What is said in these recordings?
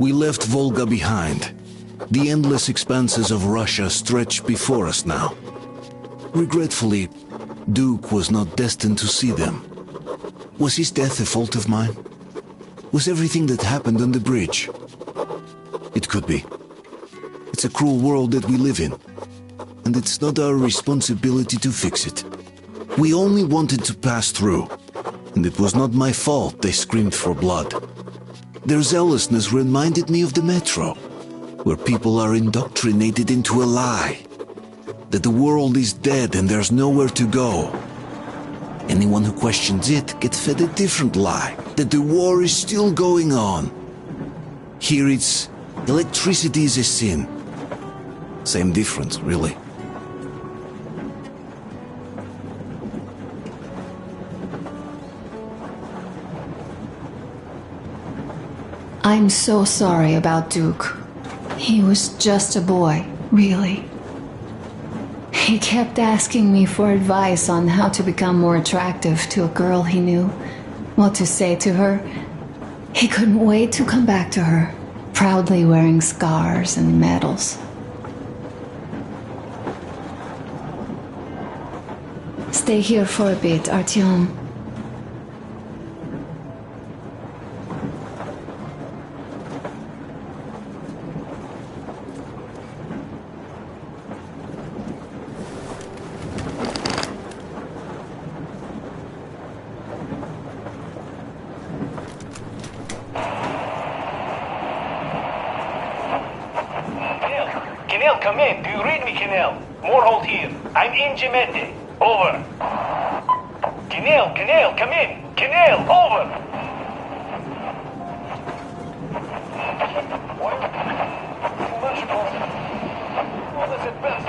We left Volga behind. The endless expanses of Russia stretch before us now. Regretfully, Duke was not destined to see them. Was his death a fault of mine? Was everything that happened on the bridge? It could be. It's a cruel world that we live in, and it's not our responsibility to fix it. We only wanted to pass through, and it was not my fault they screamed for blood. Their zealousness reminded me of the mEtrO, where people are indoctrinated into a lie, that the world is dead and there's nowhere to go. Anyone who questions it gets fed a different lie, that the war is still going on. Here it's electricity is a sin. Same difference, really. I'm so sorry about Duke. He was just a boy, really. He kept asking me for advice on how to become more attractive to a girl he knew, what to say to her. He couldn't wait to come back to her, proudly wearing scars and medals. Stay here for a bit, Artyom. Kenel, come in. Do you read me, Kenel? More hold here. I'm in Gemete. Over. Kenel, come in. Kenel, over. What is it best?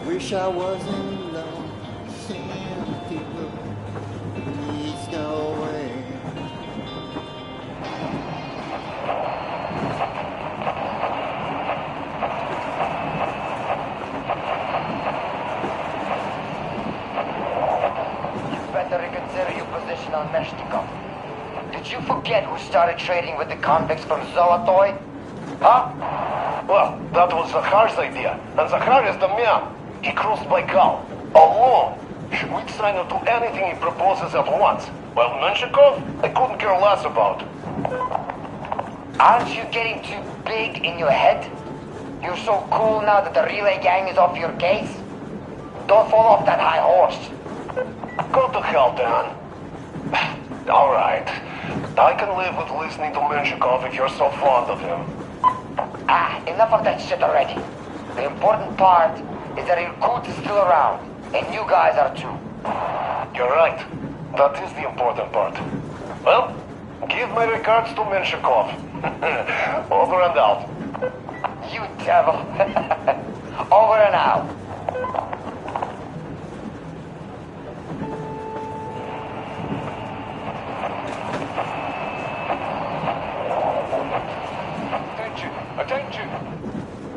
Wish I wasn't alone, seeing people please go away. You better reconsider your position on mEtrO. Did you forget who started trading with the convicts from Zolotoy? Huh? Well, that was Zakhar's idea, and Zakhar is the man. He crossed Baikal, alone. We'd sign to do anything he proposes at once. Well, Menshikov, I couldn't care less about. Aren't you getting too big in your head? You're so cool now that the relay gang is off your case? Don't fall off that high horse. Go to hell, Dan. All right. I can live with listening to Menshikov if you're so fond of him. Enough of that shit already. The important part is that Irkut is still around, and you guys are too. You're right. That is the important part. Well, Give my regards to Menshikov. Over and out. You devil. Over and out. Attention, attention!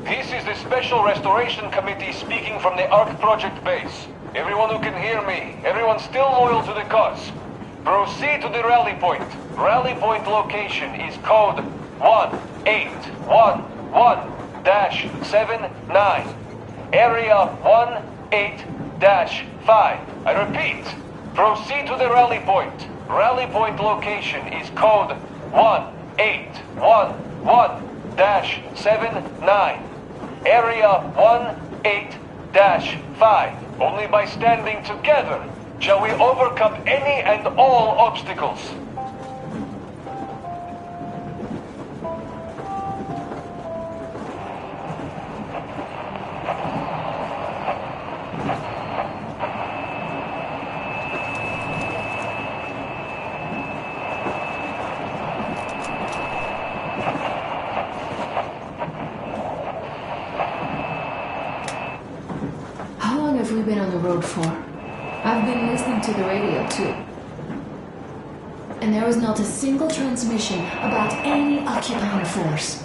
This is the Special Restoration Committee speaking from the ARC Project base. Everyone who can hear me, everyone still loyal to the cause, proceed to the rally point. Rally point location is code 1811-79. Area 18-5. I repeat, proceed to the rally point. Rally point location is code 1811-79. Area 18-5. Only by standing together shall we overcome any and all obstacles. How long have we been on the road for? I've been listening to the radio too. And there was not a single transmission about any occupying force.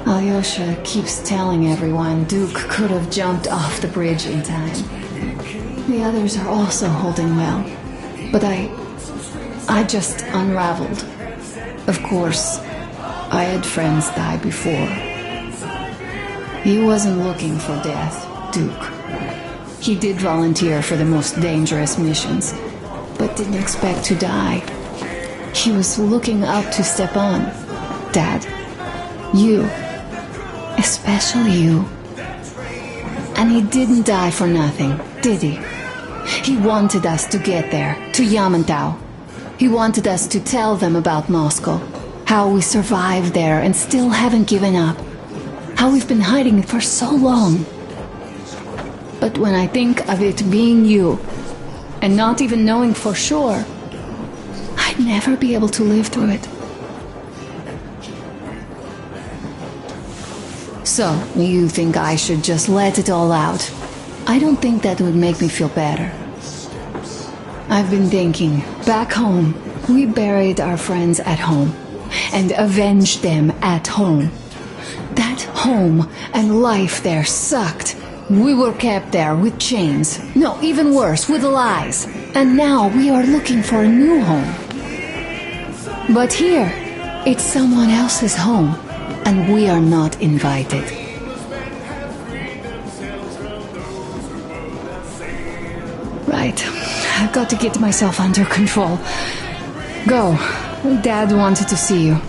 Alyosha keeps telling everyone Duke could have jumped off the bridge in time. The others are also holding well. But I just unraveled. Of course, I had friends die before. He wasn't looking for death, Duke. He did volunteer for the most dangerous missions, but didn't expect to die. He was looking up to Stepan. Dad, you. Especially you. And he didn't die for nothing, did he? He wanted us to get there, to Yamantau. He wanted us to tell them about Moscow, how we survived there and still haven't given up, how we've been hiding it for so long. But when I think of it being you, and not even knowing for sure, I'd never be able to live through it. So, you think I should just let it all out? I don't think that would make me feel better. I've been thinking, back home, we buried our friends at home, and avenged them at home. That home and life there sucked. We were kept there with chains. No, even worse, with lies. And now we are looking for a new home. But here, it's someone else's home. And we are not invited. Right. I've got to get myself under control. Go. Dad wanted to see you.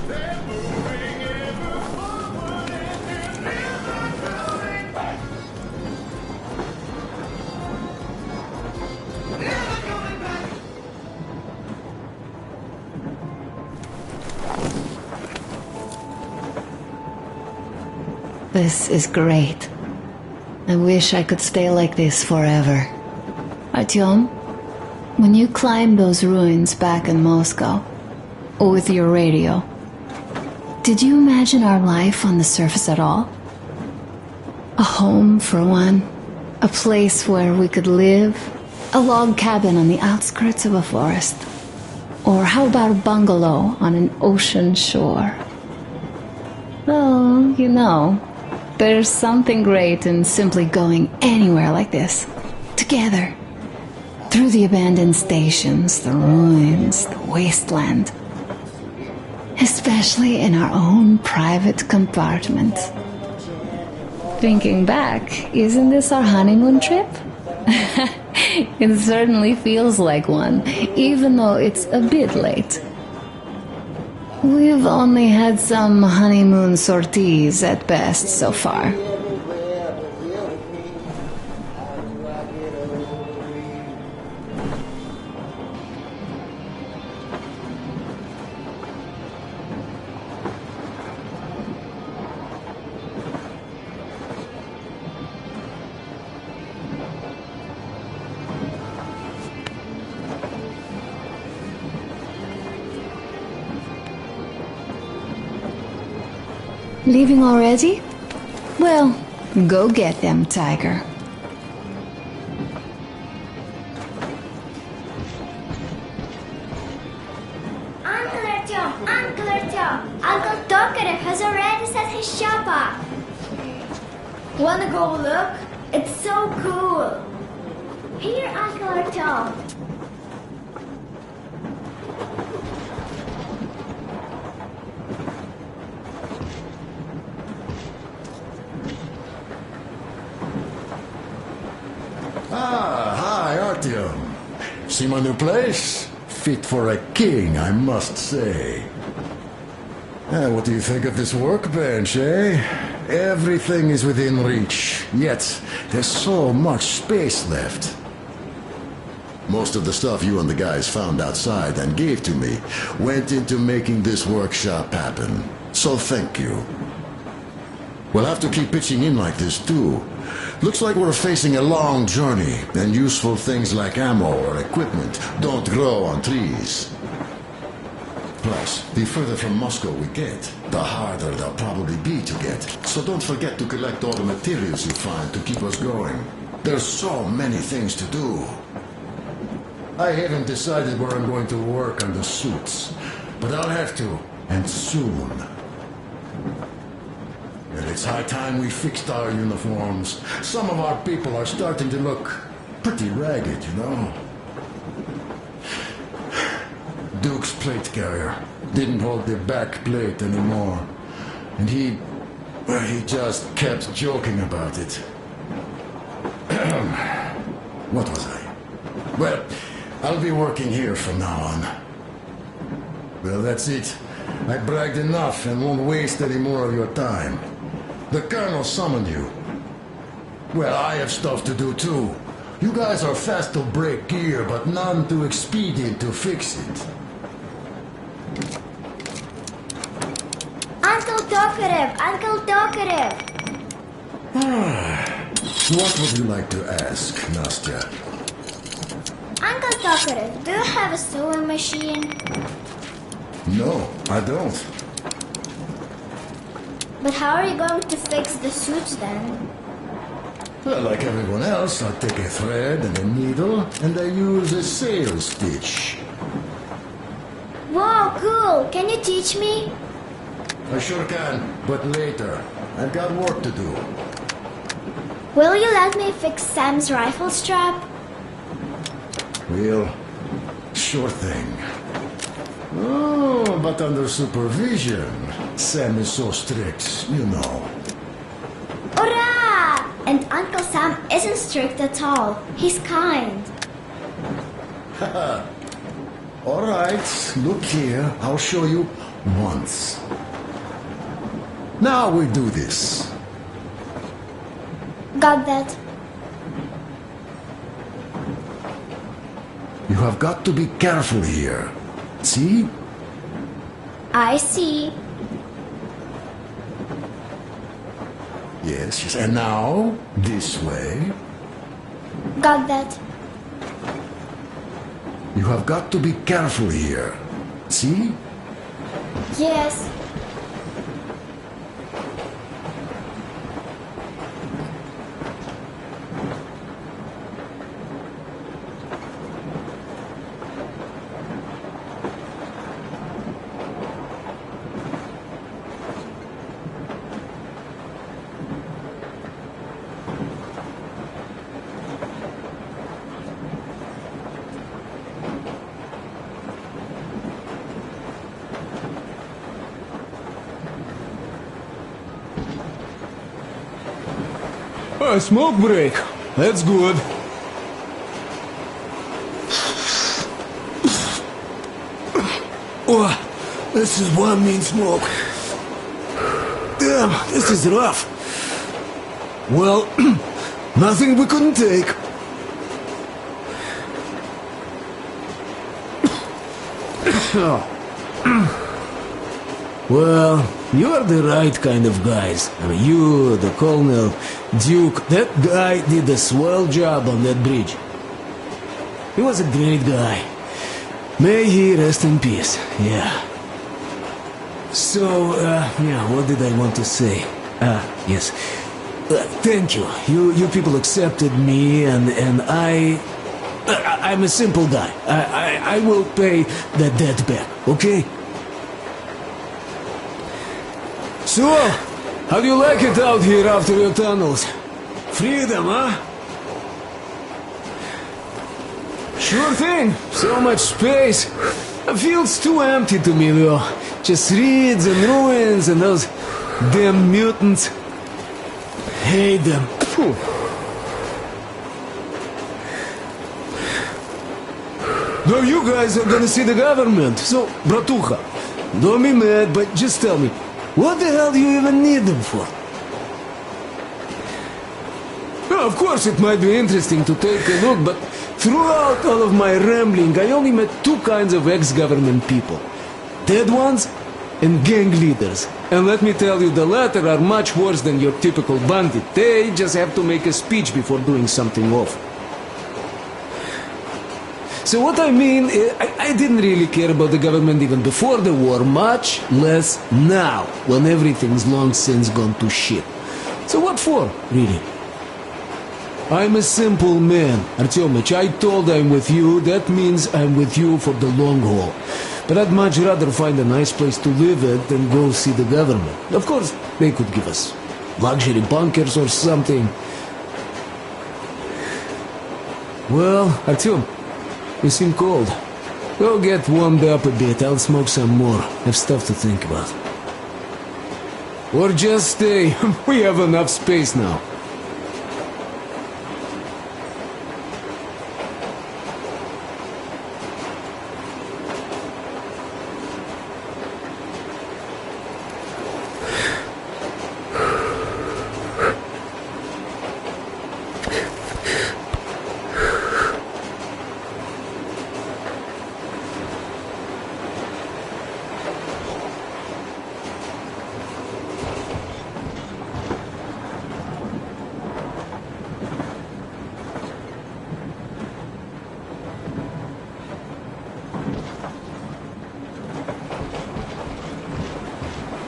This is great. I wish I could stay like this forever. Artyom, when you climbed those ruins back in Moscow, with your radio, did you imagine our life on the surface at all? A home, for one. A place where we could live. A log cabin on the outskirts of a forest. Or how about a bungalow on an ocean shore? Well, you know, there's something great in simply going anywhere like this. Together. Through the abandoned stations, the ruins, the wasteland. Especially in our own private compartment. Thinking back, isn't this our honeymoon trip? It certainly feels like one, even though it's a bit late. We've only had some honeymoon sorties at best so far. Leaving already? Well, go get them, Tiger. Uncle Artyom, Uncle Tokarev has already set his shop up. Wanna go look? It's so cool. Here, Uncle Artyom. Hi, Artyom. See my new place? Fit for a king, I must say. What do you think of this workbench, eh? Everything is within reach, yet there's so much space left. Most of the stuff you and the guys found outside and gave to me went into making this workshop happen. So thank you. We'll have to keep pitching in like this too. Looks like we're facing a long journey, and useful things like ammo or equipment don't grow on trees. Plus, the further from Moscow we get, the harder they'll probably be to get. So don't forget to collect all the materials you find to keep us going. There's so many things to do. I haven't decided where I'm going to work on the suits, but I'll have to, and soon. And it's high time we fixed our uniforms. Some of our people are starting to look pretty ragged, you know. Duke's plate carrier didn't hold the back plate anymore. And he just kept joking about it. What was I? Well, I'll be working here from now on. Well, that's it. I bragged enough and won't waste any more of your time. The Colonel summoned you. Well, I have stuff to do too. You guys are fast to break gear, but none too expedient to fix it. Uncle Tokarev! Uncle Tokarev! What would you like to ask, Nastya? Uncle Tokarev, do you have a sewing machine? No, I don't. But how are you going to fix the suits then? Well, like everyone else, I take a thread and a needle, and I use a sail stitch. Wow, cool! Can you teach me? I sure can, but later. I've got work to do. Will you let me fix Sam's rifle strap? Well, sure thing. Oh, but under supervision. Sam is so strict, you know. Hurrah! And Uncle Sam isn't strict at all. He's kind. All right, look here. I'll show you once. Now we do this. Got that. You have got to be careful here. See? I see. Yes, yes. And now, this way. Got that. You have got to be careful here. See? Yes. A smoke break. That's good. Oh, this is one mean smoke. Damn, this is rough. Well, nothing we couldn't take. Well, you're the right kind of guys. I mean, you, the Colonel, Duke, that guy did a swell job on that bridge. He was a great guy. May he rest in peace, yeah. So, yeah, what did I want to say? Yes. Thank you. You people accepted me, and I'm a simple guy. I will pay the debt back, okay? So, how do you like it out here after your tunnels? Freedom, huh? Sure thing. So much space. It feels too empty to me, though. Just reeds and ruins and those damn mutants. Hate them. Phew. Now you guys are gonna see the government. So, bratuха, don't be mad, but just tell me, what the hell do you even need them for? Well, of course it might be interesting to take a look, but throughout all of my rambling, I only met two kinds of ex-government people. Dead ones and gang leaders. And let me tell you, the latter are much worse than your typical bandit. They just have to make a speech before doing something awful. So what I mean, I didn't really care about the government even before the war, much less now, when everything's long since gone to shit. So what for, really? I'm a simple man, Artyomich. I told I'm with you, that means I'm with you for the long haul. But I'd much rather find a nice place to live at than go see the government. Of course, they could give us luxury bunkers or something. Well, Artyom, you seem cold. Go get warmed up a bit, I'll smoke some more. Have stuff to think about. Or just stay. We have enough space now.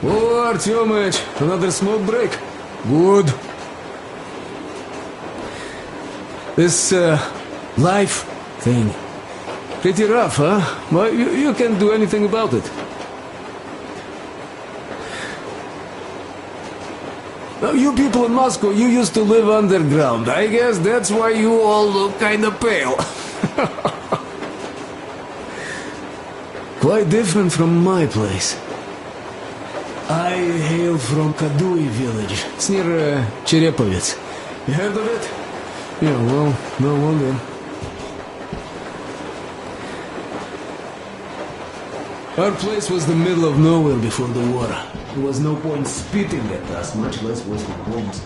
Oh, Artyomich, another smoke break. Good. This, life thing. Pretty rough, huh? Well, you can't do anything about it. Now, you people in Moscow, you used to live underground. I guess that's why you all look kinda pale. Quite different from my place. I hail from Kadui village. It's near Cherepovets. You heard of it? Yeah, well, no wonder. Our place was the middle of nowhere before the war. There was no point spitting at us, much less wasting bombs.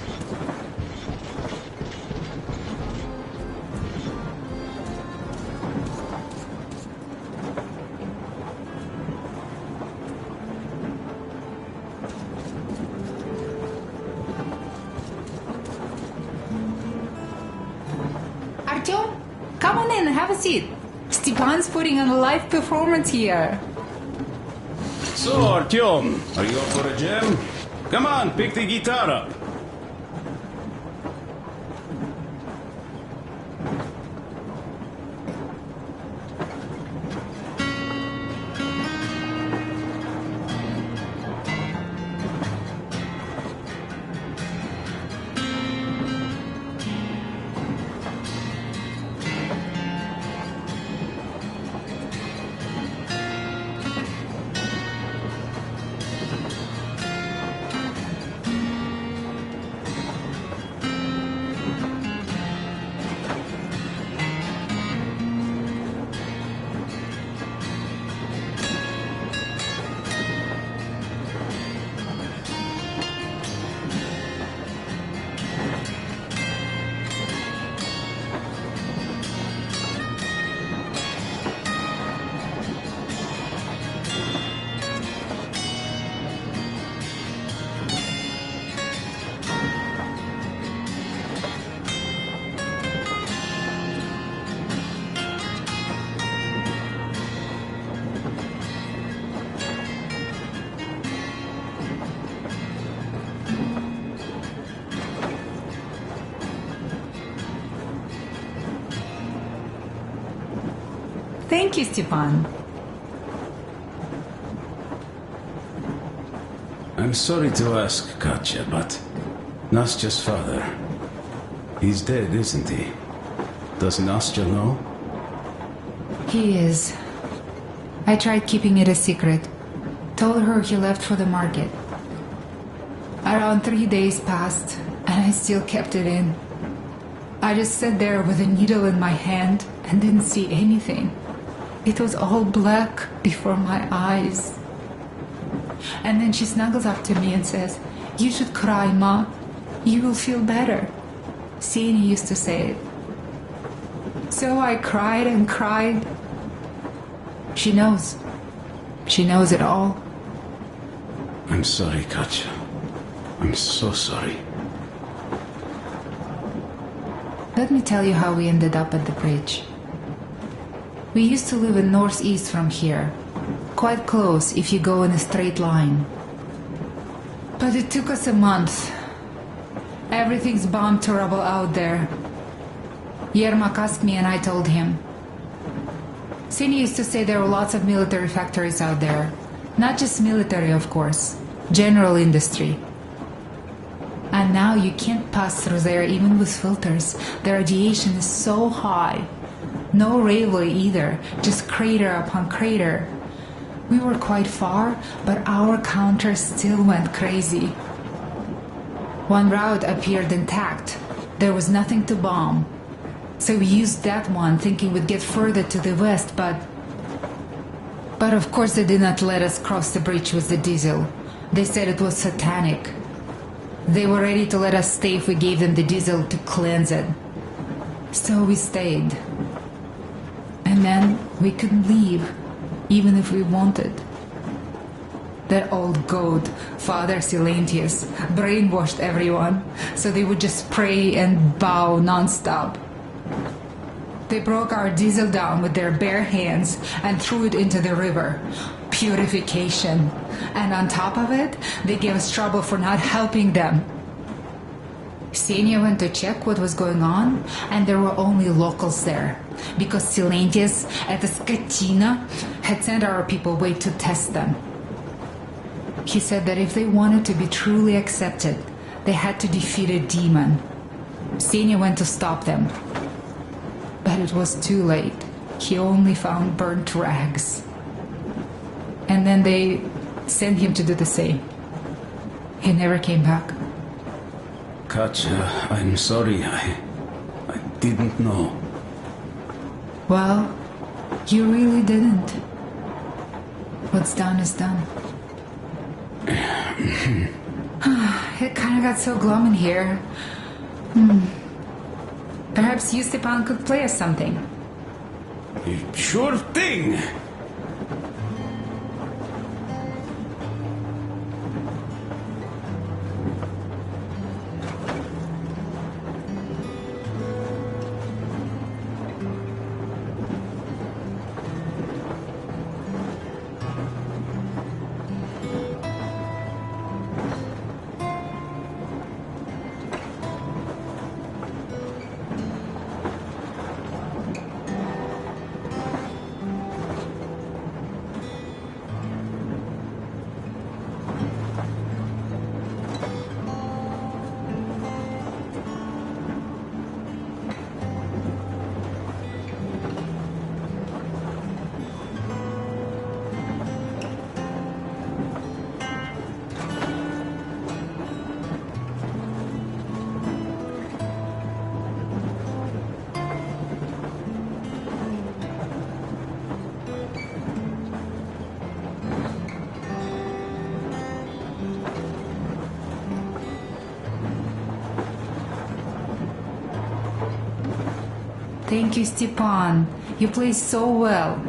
Artyom, come on in, have a seat. Stepan's putting on a live performance here. So, Artyom, are you up for a jam? Come on, pick the guitar up. Thank you, Stepan. I'm sorry to ask, Katya, but Nastya's father, he's dead, isn't he? Does Nastya know? He is. I tried keeping it a secret. Told her he left for the market. Around 3 days passed, and I still kept it in. I just sat there with a needle in my hand and didn't see anything. It was all black before my eyes. And then she snuggles up to me and says, "You should cry, Ma. You will feel better." Sini used to say it. So I cried and cried. She knows. She knows it all. I'm sorry, Katya. I'm so sorry. Let me tell you how we ended up at the bridge. We used to live in northeast from here, quite close if you go in a straight line. But it took us a month. Everything's bomb terrible out there. Yermak asked me and I told him. Sini used to say there were lots of military factories out there. Not just military, of course. General industry. And now you can't pass through there even with filters. The radiation is so high. No railway either, just crater upon crater. We were quite far, but our counter still went crazy. One route appeared intact. There was nothing to bomb. So we used that one, thinking we'd get further to the west, but of course they did not let us cross the bridge with the diesel. They said it was satanic. They were ready to let us stay if we gave them the diesel to cleanse it. So we stayed. And then we couldn't leave, even if we wanted. That old goat, Father Silentius, brainwashed everyone, so they would just pray and bow non-stop. They broke our diesel down with their bare hands and threw it into the river. Purification. And on top of it, they gave us trouble for not helping them. Senia went to check what was going on, and there were only locals there, because Silentius at the Skatina had sent our people away to test them. He said that if they wanted to be truly accepted, they had to defeat a demon. Senia went to stop them. But it was too late. He only found burnt rags. And then they sent him to do the same. He never came back. Katya, I'm sorry. I didn't know. Well, you really didn't. What's done is done. It kind of got so glum in here. Perhaps you, Stepan, could play us something. Sure thing! Thank you, Stepan. You play so well.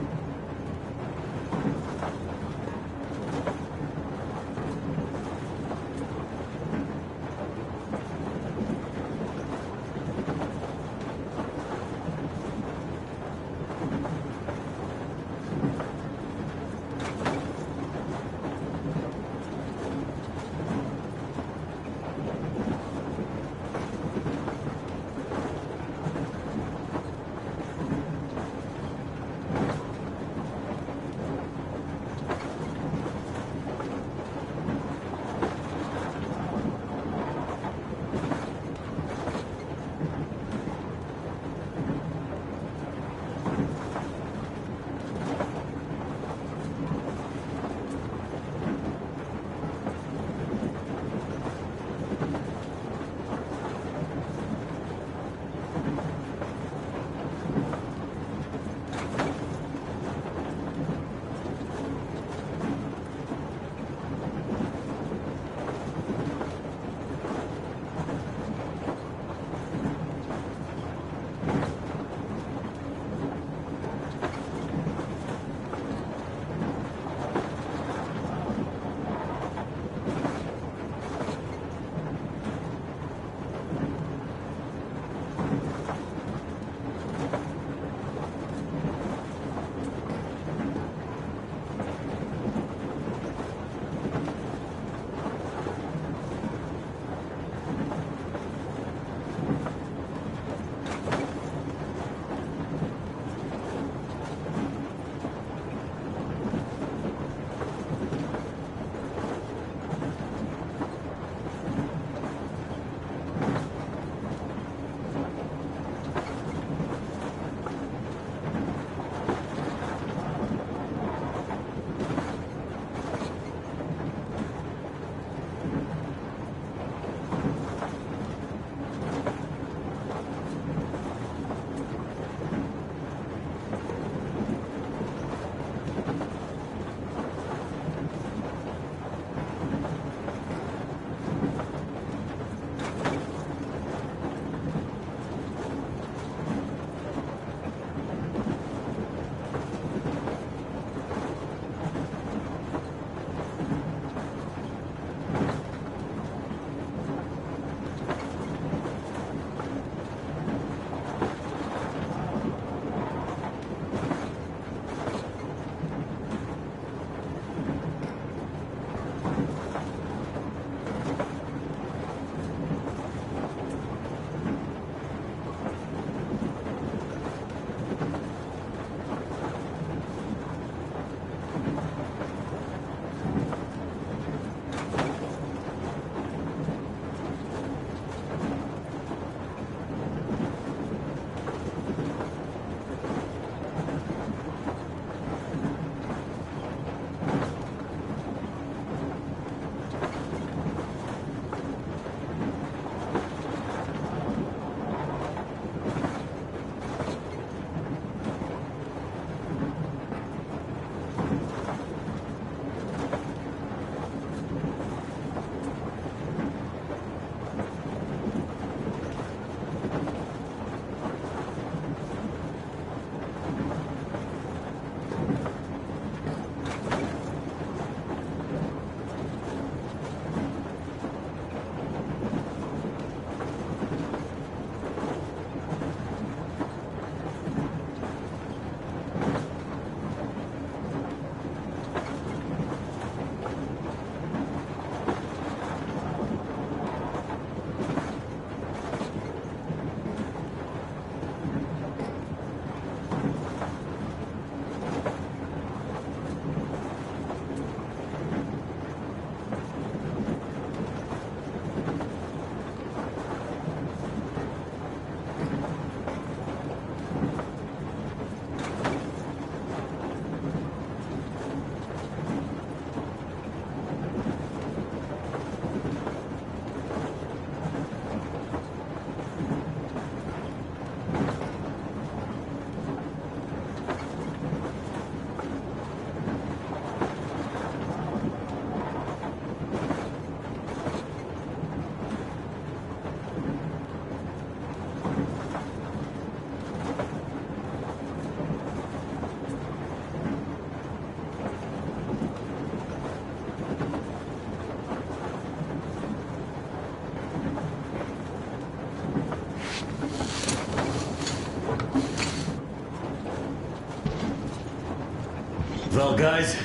Well, guys,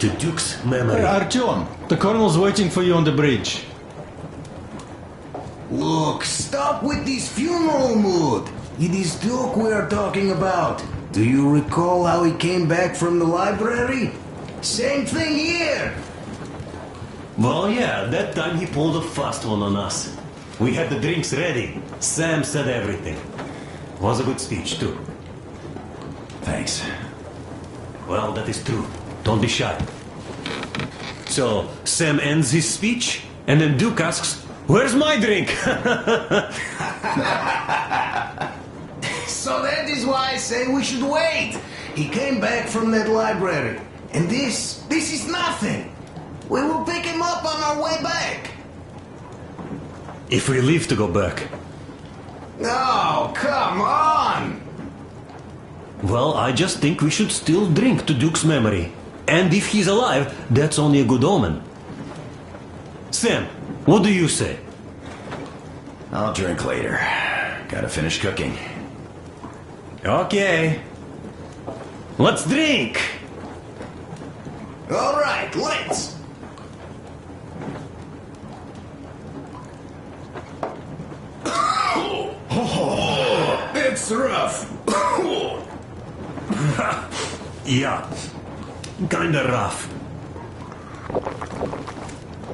to Duke's memory. Hey, Artyom, the colonel's waiting for you on the bridge. Look, stop with this funeral mood. It is Duke we are talking about. Do you recall how he came back from the library? Same thing here. Well, yeah, that time he pulled a fast one on us. We had the drinks ready. Sam said everything. Was a good speech, too. Thanks. Well, that is true. Don't be shy. So, Sam ends his speech, and then Duke asks, "Where's my drink?" So that is why I say we should wait. He came back from that library. And this is nothing. We will pick him up on our way back. If we leave to go back. Oh, come on! Well, I just think we should still drink to Duke's memory. And if he's alive, that's only a good omen. Sam, what do you say? I'll drink later. Gotta finish cooking. Okay. Let's drink! All right, let's. Oh, it's rough. Yeah, kinda rough.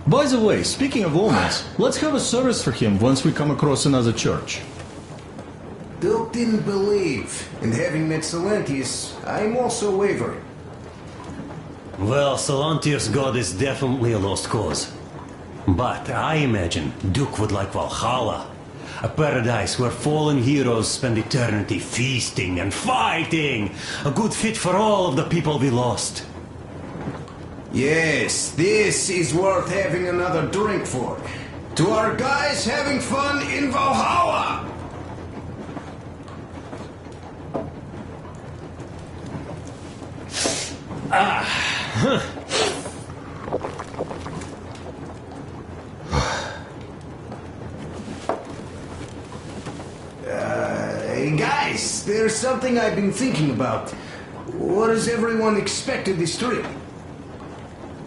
By the way, speaking of omens, let's have a service for him once we come across another church. Duke didn't believe, and having met Silentius, I'm also wavering. Well, Solantir's god is definitely a lost cause. But I imagine Duke would like Valhalla. A paradise where fallen heroes spend eternity feasting and fighting. A good fit for all of the people we lost. Yes, this is worth having another drink for. To our guys having fun in Valhalla! Hey guys, there's something I've been thinking about. What does everyone expect of this trip?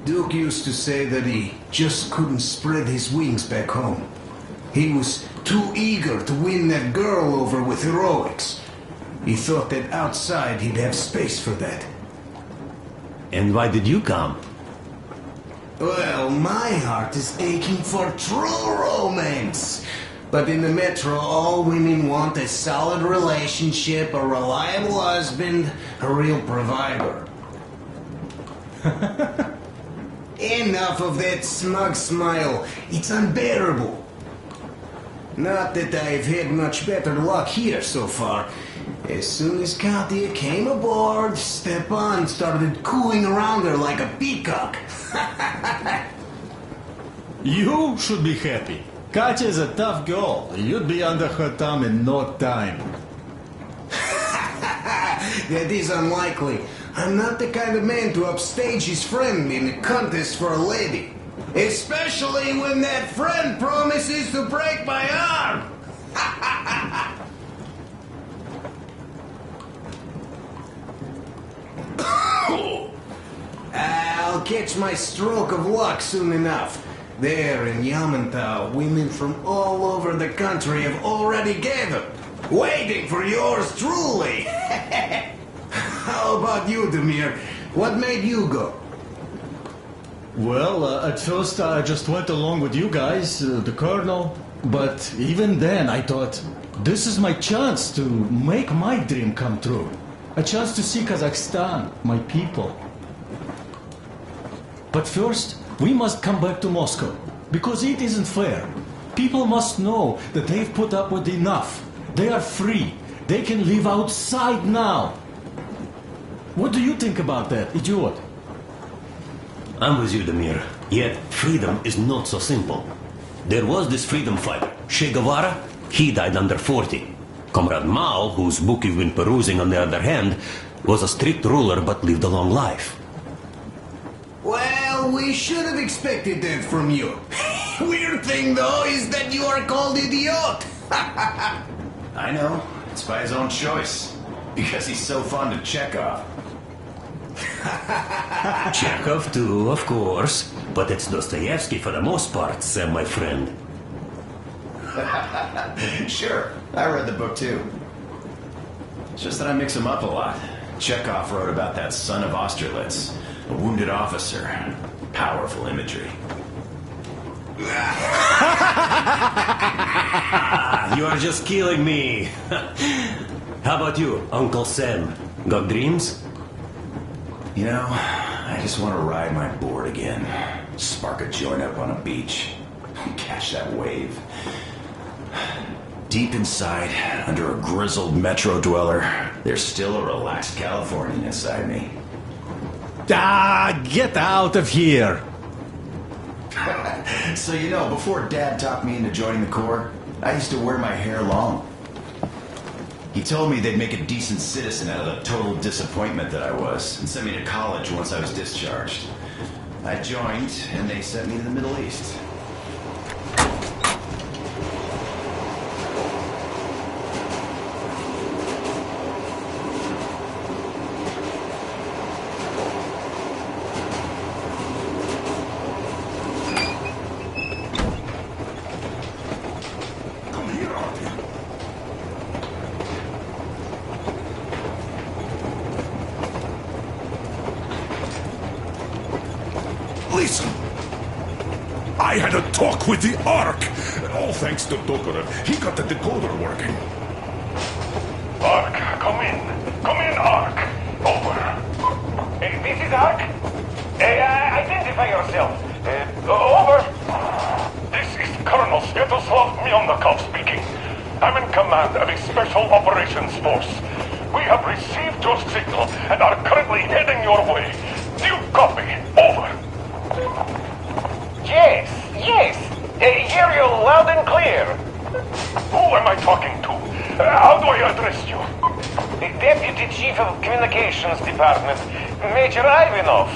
Duke used to say that he just couldn't spread his wings back home. He was too eager to win that girl over with heroics. He thought that outside he'd have space for that. And why did you come? Well, my heart is aching for true romance. But in the mEtrO, all women want a solid relationship, a reliable husband, a real provider. Enough of that smug smile. It's unbearable. Not that I've had much better luck here so far. As soon as Katya came aboard, Stepan started cooing around her like a peacock. You should be happy. Katya is a tough girl. You'd be under her thumb in no time. That is unlikely. I'm not the kind of man to upstage his friend in a contest for a lady. Especially when that friend promises to break my arm. I'll catch my stroke of luck soon enough. There in Yamantau, women from all over the country have already gathered, waiting for yours truly. How about you, Demir? What made you go? Well, at first I just went along with you guys, the colonel. But even then I thought, this is my chance to make my dream come true. A chance to see Kazakhstan, my people. But first, we must come back to Moscow, because it isn't fair. People must know that they've put up with enough. They are free. They can live outside now. What do you think about that, idiot? I'm with you, Demir. Yet, freedom is not so simple. There was this freedom fighter, Che Guevara. He died under 40. Comrade Mao, whose book you've been perusing on the other hand, was a strict ruler but lived a long life. Well, we should have expected that from you. Weird thing, though, is that you are called idiot. I know. It's by his own choice. Because he's so fond of Chekhov. Chekhov too, of course. But it's Dostoevsky for the most part, Sam, my friend. Sure, I read the book too. It's just that I mix them up a lot. Chekhov wrote about that son of Austerlitz, a wounded officer. Powerful imagery. You are just killing me. How about you, Uncle Sam? Got dreams? You know, I just want to ride my board again. Spark a joint up on a beach. Catch that wave. Deep inside, under a grizzled mEtrO dweller, there's still a relaxed Californian inside me. Ah, get out of here! So you know, before Dad talked me into joining the Corps, I used to wear my hair long. He told me they'd make a decent citizen out of the total disappointment that I was, and sent me to college once I was discharged. I joined, and they sent me to the Middle East. Listen! I had a talk with the Ark! All thanks to Tokarev. He got the decoder working. Ark, come in. Come in, Ark. Over. This is Ark? Identify yourself. Over. This is Colonel Sviatoslav Myonnikov speaking. I'm in command of a special operations force. We have received your signal and are currently heading your way. Do you copy? Over. Yes. Hear you loud and clear. Who am I talking to? How do I address you? The Deputy Chief of Communications Department, Major Ivanov.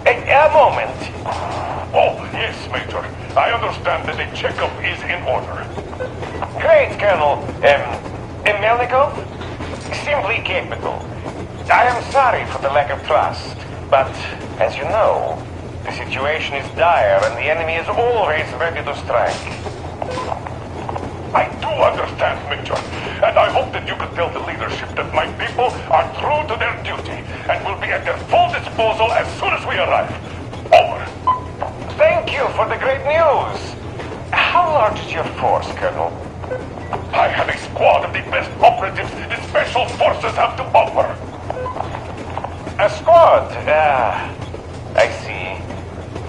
A moment. Oh, yes, Major. I understand that the checkup is in order. Great, Colonel. Melnikov? Simply capital. I am sorry for the lack of trust, but as you know, the situation is dire and the enemy is always ready to strike. I do understand, Major, and I hope that you could tell the leadership that my people are true to their duty and will be at their full disposal as soon as we arrive. Over. Thank you for the great news. How large is your force, Colonel? I have a squad of the best operatives the Special Forces have to offer. A squad? I see.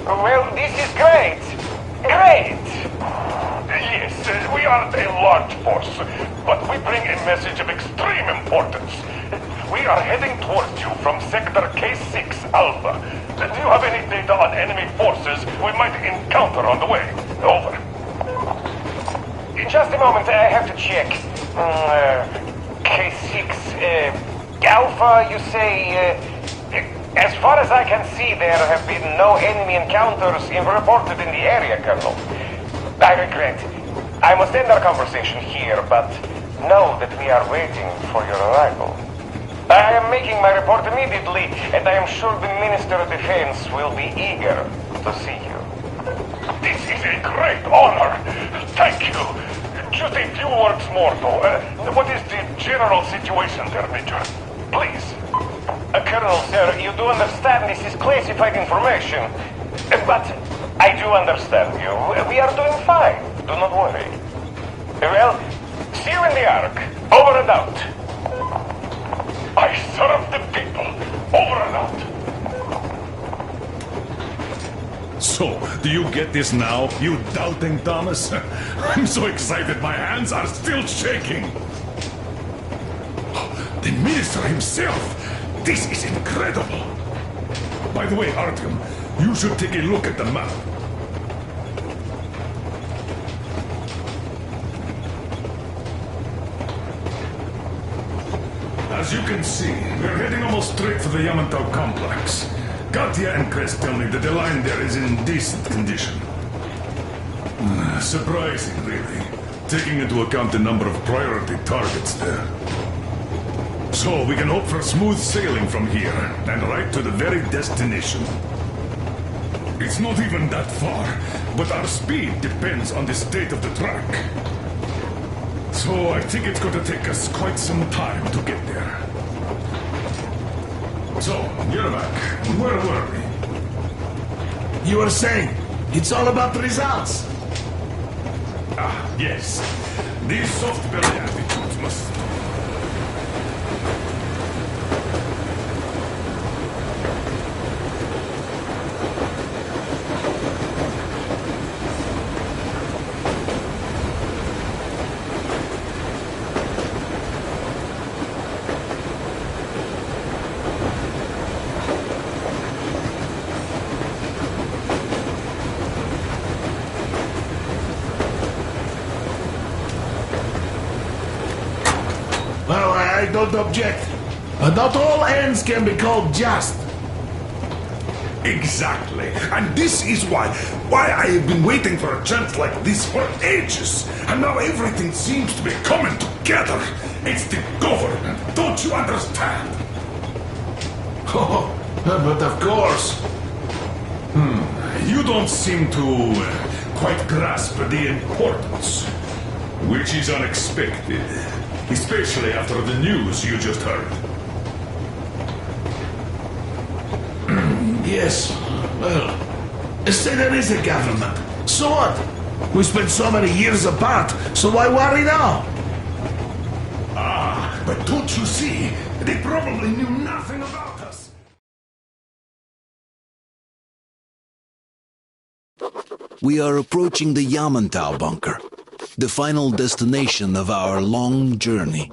Well, this is great. Great! Yes, we aren't a large force, but we bring a message of extreme importance. We are heading towards you from Sector K6 Alpha. Do you have any data on enemy forces we might encounter on the way? Over. In just a moment, I have to check. K6 Alpha, you say... As far as I can see, there have been no enemy encounters reported in the area, Colonel. I regret. I must end our conversation here, but know that we are waiting for your arrival. I am making my report immediately, and I am sure the Minister of Defense will be eager to see you. This is a great honor. Thank you. Just a few words more, though. What is the general situation there, Major? Please. Colonel, sir, you do understand this is classified information. But I do understand you. We are doing fine. Do not worry. Well, see you in the Ark. Over and out. I serve the people. Over and out. So, do you get this now, you doubting Thomas? I'm so excited my hands are still shaking. The minister himself! This is incredible! By the way, Artyom, you should take a look at the map. As you can see, we're heading almost straight for the Yamantau complex. Katya and Crest tell me that the line there is in decent condition. Surprising, really, taking into account the number of priority targets there. So we can hope for smooth sailing from here, and right to the very destination. It's not even that far, but our speed depends on the state of the track. So I think it's going to take us quite some time to get there. So, Yermak, where were we? You were saying, it's all about the results. Ah, yes. These soft belly attitudes must stop. Well, I don't object. But not all ends can be called just. Exactly. And this is why I have been waiting for a chance like this for ages. And now everything seems to be coming together. It's the government. Don't you understand? Oh, but of course. You don't seem to quite grasp the importance. Which is unexpected. Especially after the news you just heard. Yes. Well, say there is a government. So what? We spent so many years apart, so why worry now? Ah, but don't you see? They probably knew nothing about us. We are approaching the Yamantau bunker, the final destination of our long journey.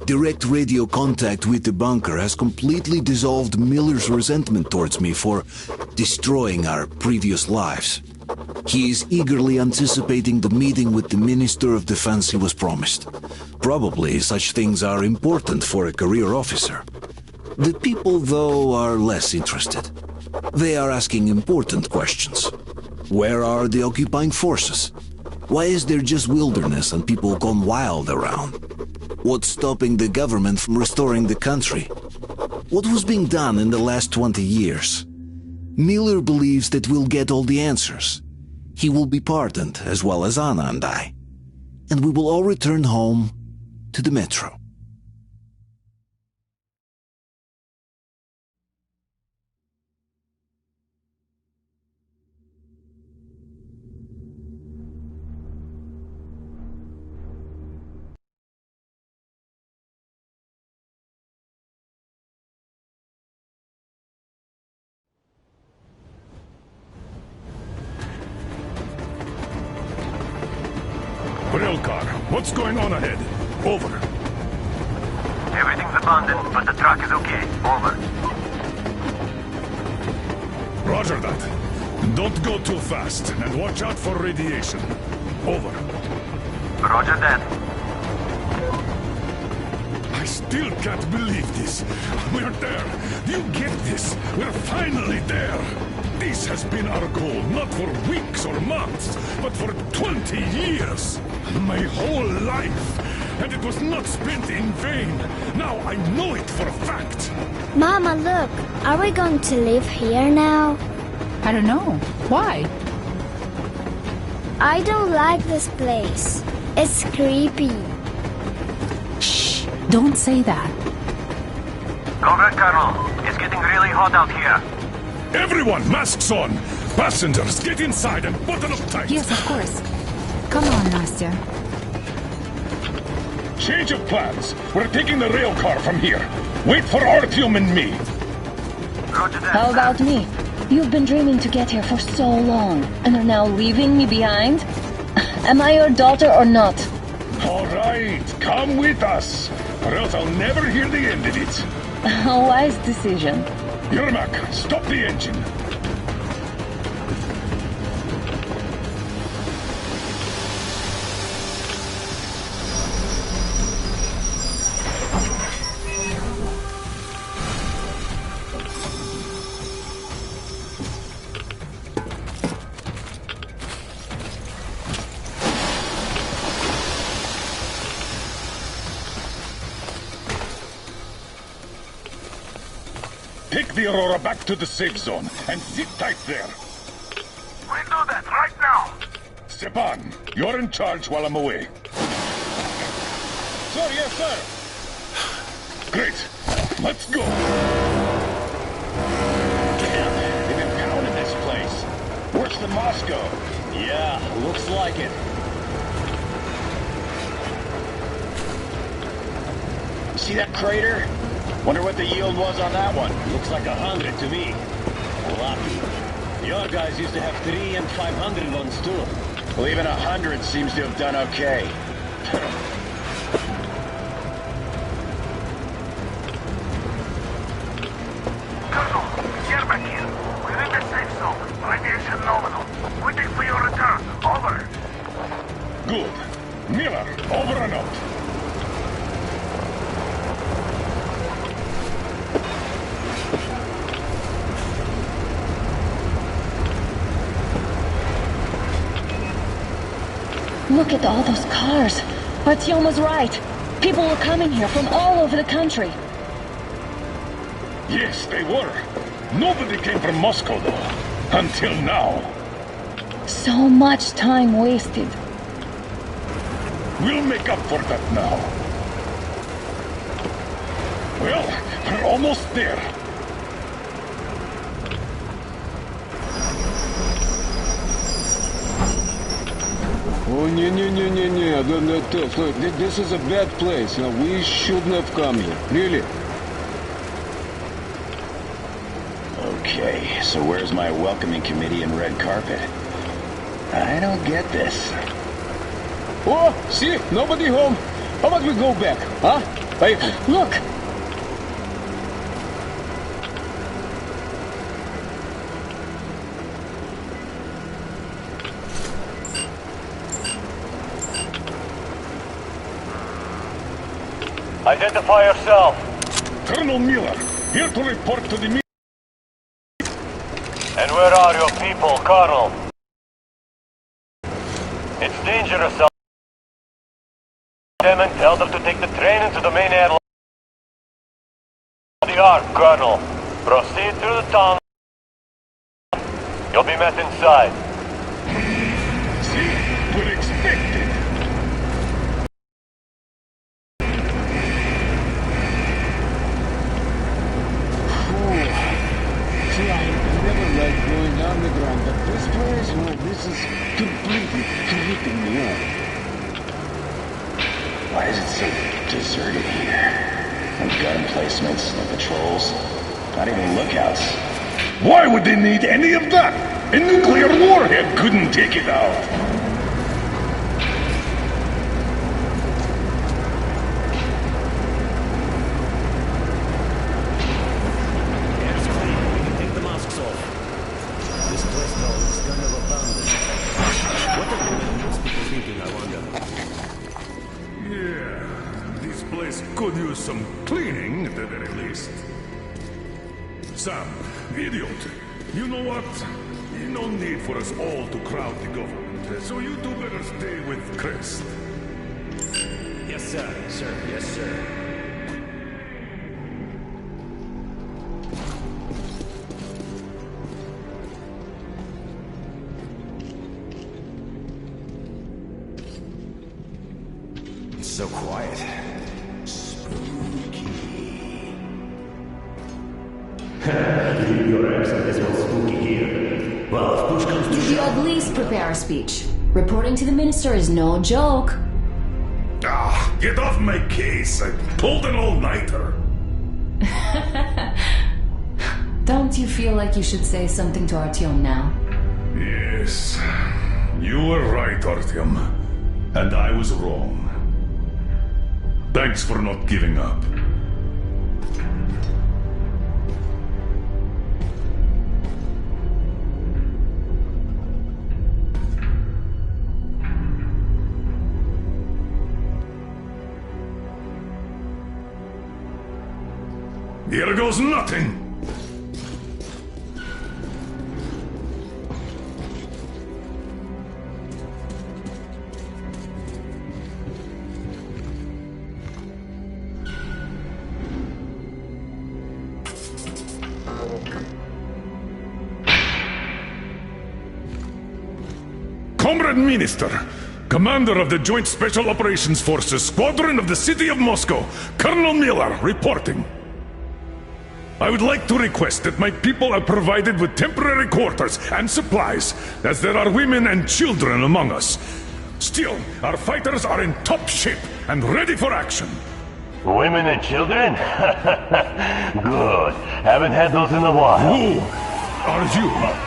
Direct radio contact with the bunker has completely dissolved Miller's resentment towards me for destroying our previous lives. He is eagerly anticipating the meeting with the Minister of Defense he was promised. Probably such things are important for a career officer. The people, though, are less interested. They are asking important questions. Where are the occupying forces? Why is there just wilderness and people gone wild around? What's stopping the government from restoring the country? What was being done in the last 20 years? Miller believes that we'll get all the answers. He will be pardoned, as well as Anna and I. And we will all return home to the mEtrO. Railcar, what's going on ahead? Over. Everything's abandoned, but the truck is okay. Over. Roger that. Don't go too fast, and watch out for radiation. Over. Roger that. I still can't believe this. We're there. Do you get this? We're finally there. This has been our goal, not for weeks or months, but for 20 years. My whole life. And it was not spent in vain. Now I know it for a fact. Mama, look. Are we going to live here now? I don't know. Why? I don't like this place. It's creepy. Shh! Don't say that. Comrade Colonel, it's getting really hot out here. Everyone, masks on! Passengers, get inside and button up tight! Yes, of course. Come on, Nastya. Change of plans. We're taking the rail car from here. Wait for Artyom and me. Roger that. How about me? You've been dreaming to get here for so long, and are now leaving me behind? Am I your daughter or not? All right, come with us, or else I'll never hear the end of it. A wise decision. Yermak, stop the engine. Take the Aurora back to the safe zone and sit tight there. We do that right now. Stepan, you're in charge while I'm away. Sir, yes, sir. Great. Let's go. Damn, they've been pounding this place. Worse than Moscow. Yeah, looks like it. See that crater? Wonder what the yield was on that one. Looks like 100 to me. Lucky. Your guys used to have 3 and 500 ones too. Well, even 100 seems to have done okay. Colonel, get back here. We're in the safe zone. Radiation nominal. Waiting for your return. Over. Good. Miller, over and out. Look at all those cars. Artyom was right. People were coming here from all over the country. Yes, they were. Nobody came from Moscow, though. Until now. So much time wasted. We'll make up for that now. Well, we're almost there. Oh, this is a bad place. We shouldn't have come here. Really? Okay, so where's my welcoming committee and red carpet? I don't get this. Oh, see? Nobody home. How about we go back, huh? Поехали. Look! Identify yourself. Colonel Miller, here to report to the meeting. And where are your people, Colonel? It's dangerous out them and tell them to take the train into the main airline. The Ark, Colonel. Proceed through the town. You'll be met inside. See, we're expected. See, I never liked going underground, but this place, well, this is completely creeping me out. Why is it so deserted here? No gun emplacements, no patrols, not even lookouts. Why would they need any of that? A nuclear warhead couldn't take it out. Could use some cleaning at the very least. Sam, idiot, you know what? No need for us all to crowd the government, so you two better stay with Crest. Yes, sir. Sir, yes, sir. It's so quiet. Your accent is not spooky here. Well, if push comes to Could you at least prepare a speech? Reporting to the minister is no joke. Ah, get off my case. I pulled an all-nighter. Don't you feel like you should say something to Artyom now? Yes, you were right, Artyom. And I was wrong. Thanks for not giving up. Here goes nothing! Comrade Minister, Commander of the Joint Special Operations Forces, Squadron of the City of Moscow, Colonel Miller, reporting. I would like to request that my people are provided with temporary quarters and supplies, as there are women and children among us. Still, our fighters are in top shape and ready for action. Women and children? Good. Haven't had those in a while. Who are you?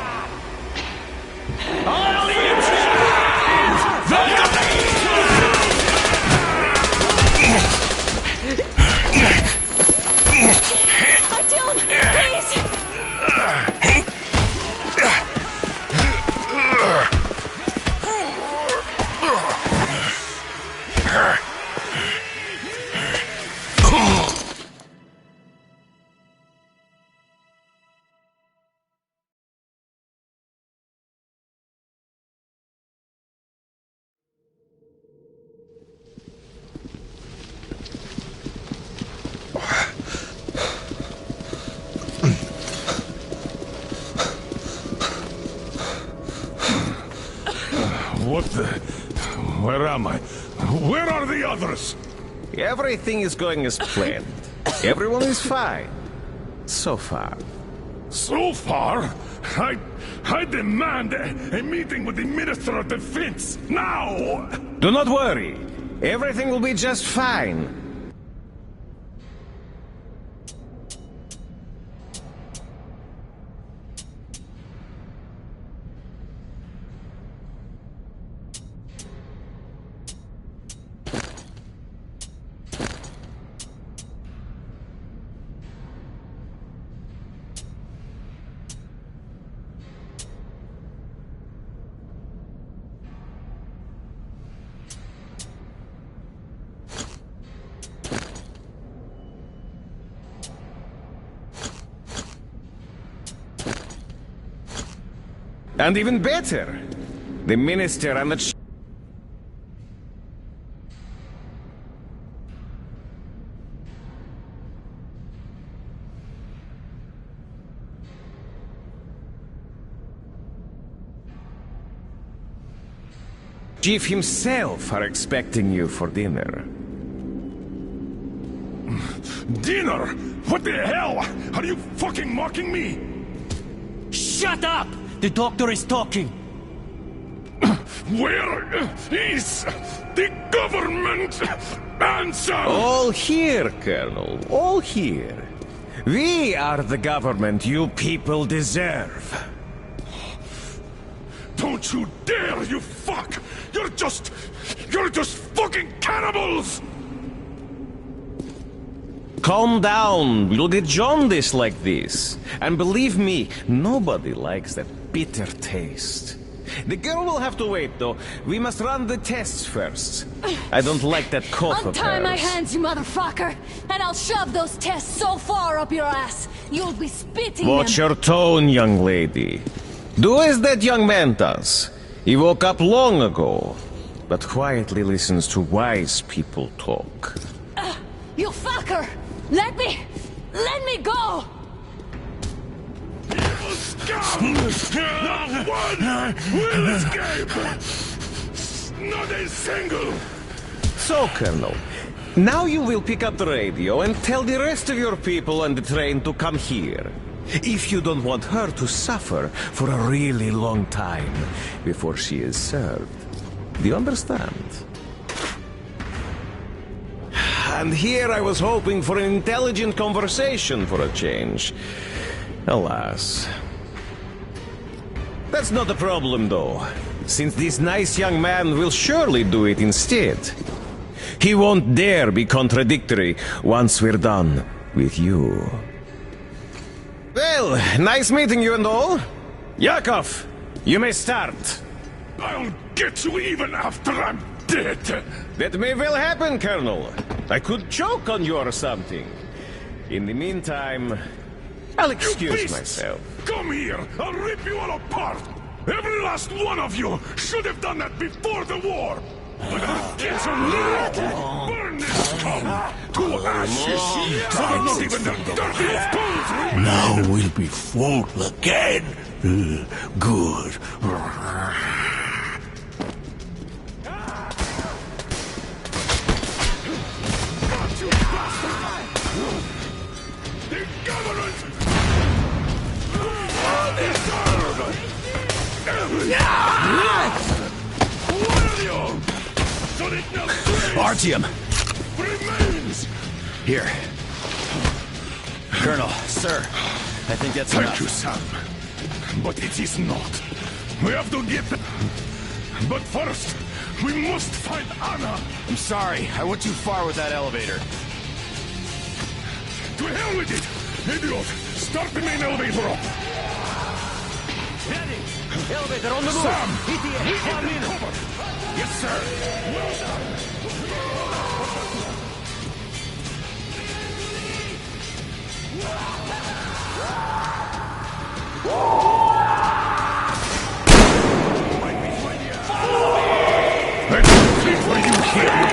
What the... Where am I? Where are the others? Everything is going as planned. Everyone is fine. So far. So far? I demand a meeting with the Minister of Defense, now! Do not worry. Everything will be just fine. And even better, the Minister and the Chief himself are expecting you for dinner. Dinner? What the hell? Are you fucking mocking me? Shut up! The doctor is talking. Where is the government answer? All here, Colonel. All here. We are the government you people deserve. Don't you dare, you fuck! You're just fucking cannibals! Calm down. We'll get jaundice like this. And believe me, nobody likes that bitter taste. The girl will have to wait, though. We must run the tests first. I don't like that cough of hers. Untie my hands, you motherfucker! And I'll shove those tests so far up your ass, you'll be spitting Watch them. your tone, young lady. Do as that young man does. He woke up long ago, but quietly listens to wise people talk. You fucker! Let me go! Not one will escape! Not a single! So, Colonel, now you will pick up the radio and tell the rest of your people on the train to come here. If you don't want her to suffer for a really long time before she is served. Do you understand? And here I was hoping for an intelligent conversation for a change. Alas. That's not a problem, though, since this nice young man will surely do it instead. He won't dare be contradictory once we're done with you. Well, nice meeting you and all. Yakov, you may start. I'll get you even after I'm dead. That may well happen, Colonel. I could choke on you or something. In the meantime, I'll excuse myself. Come here! I'll rip you all apart! Every last one of you should have done that before the war! But I'll get you now! Burn this scum to ashes so that not even the dirtiest bones remain! Now we'll be full again. Good. Artyom! Remains! Here. Colonel, sir, I think that's enough. Thank you, Sam. But it is not. We have to get them. But first, we must find Anna. I'm sorry, I went too far with that elevator. To hell with it! Idiot! Start the main elevator up! Ready! Elevator on the move! Sam! ETA, 1 minute! Cover! Yes, sir! Well done! Let's see for you here, you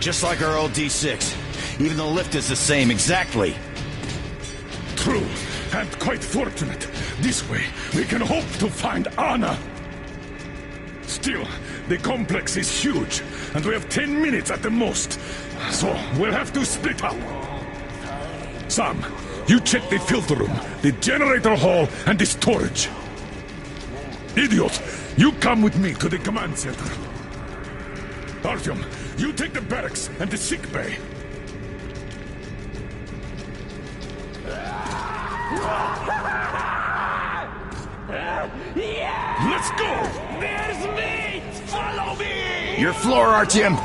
Just like our old D6. Even the lift is the same, exactly. True, and quite fortunate. This way, we can hope to find Anna. Still, the complex is huge, and we have 10 minutes at the most. So, we'll have to split up. Sam, you check the filter room, the generator hall, and the storage. Idiot, you come with me to the command center. Artyom, you take the barracks and the sick bay. Let's go! There's meat! Follow me! Your floor, Artyom!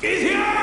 Idiots!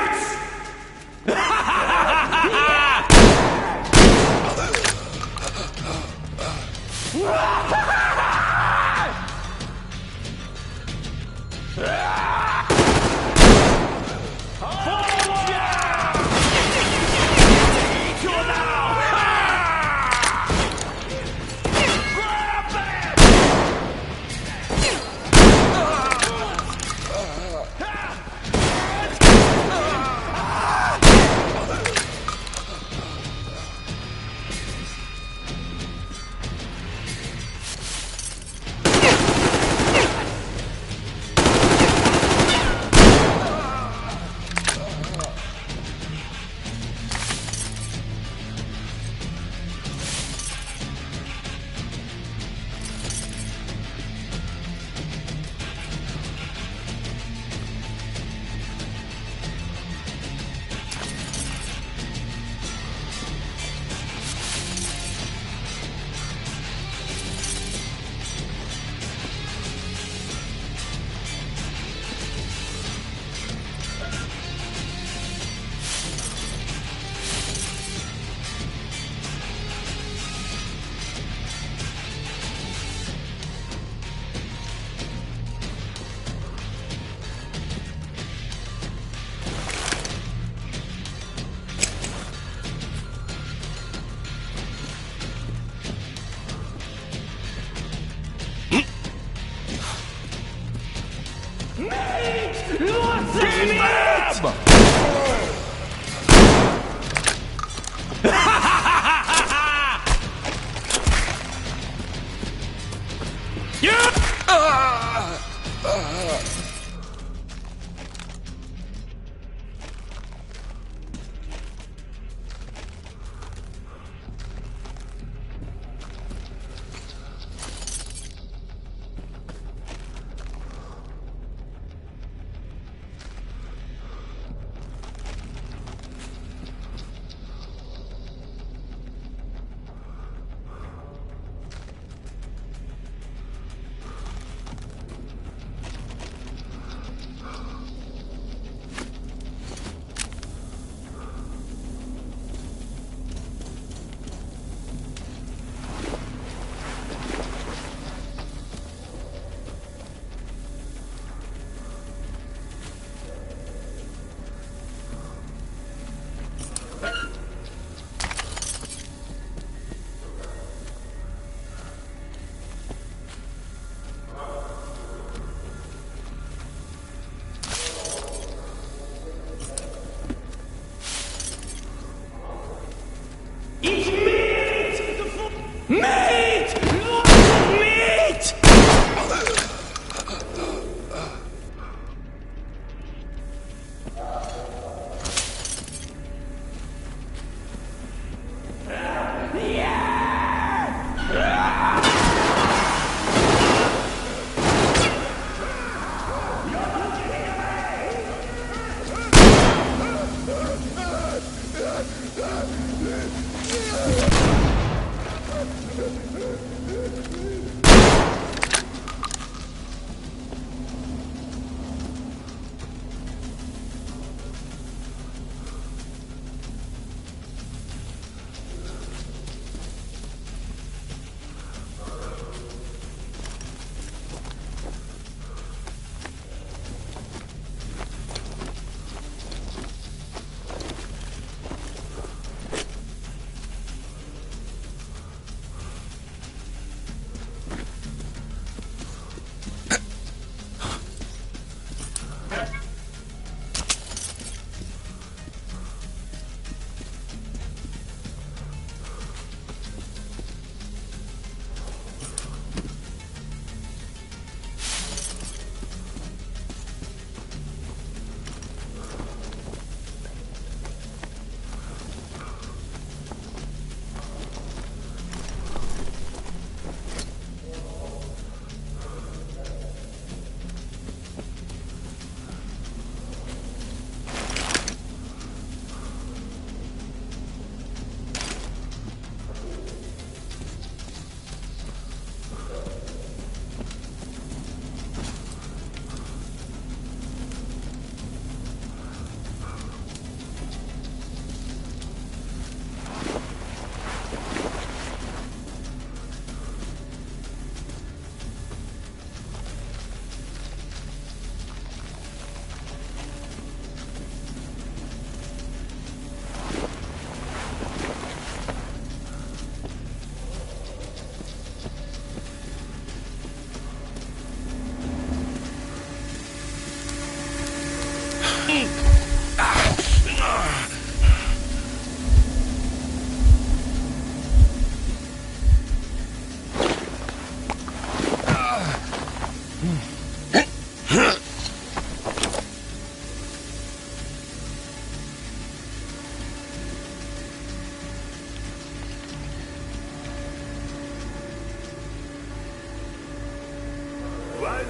Why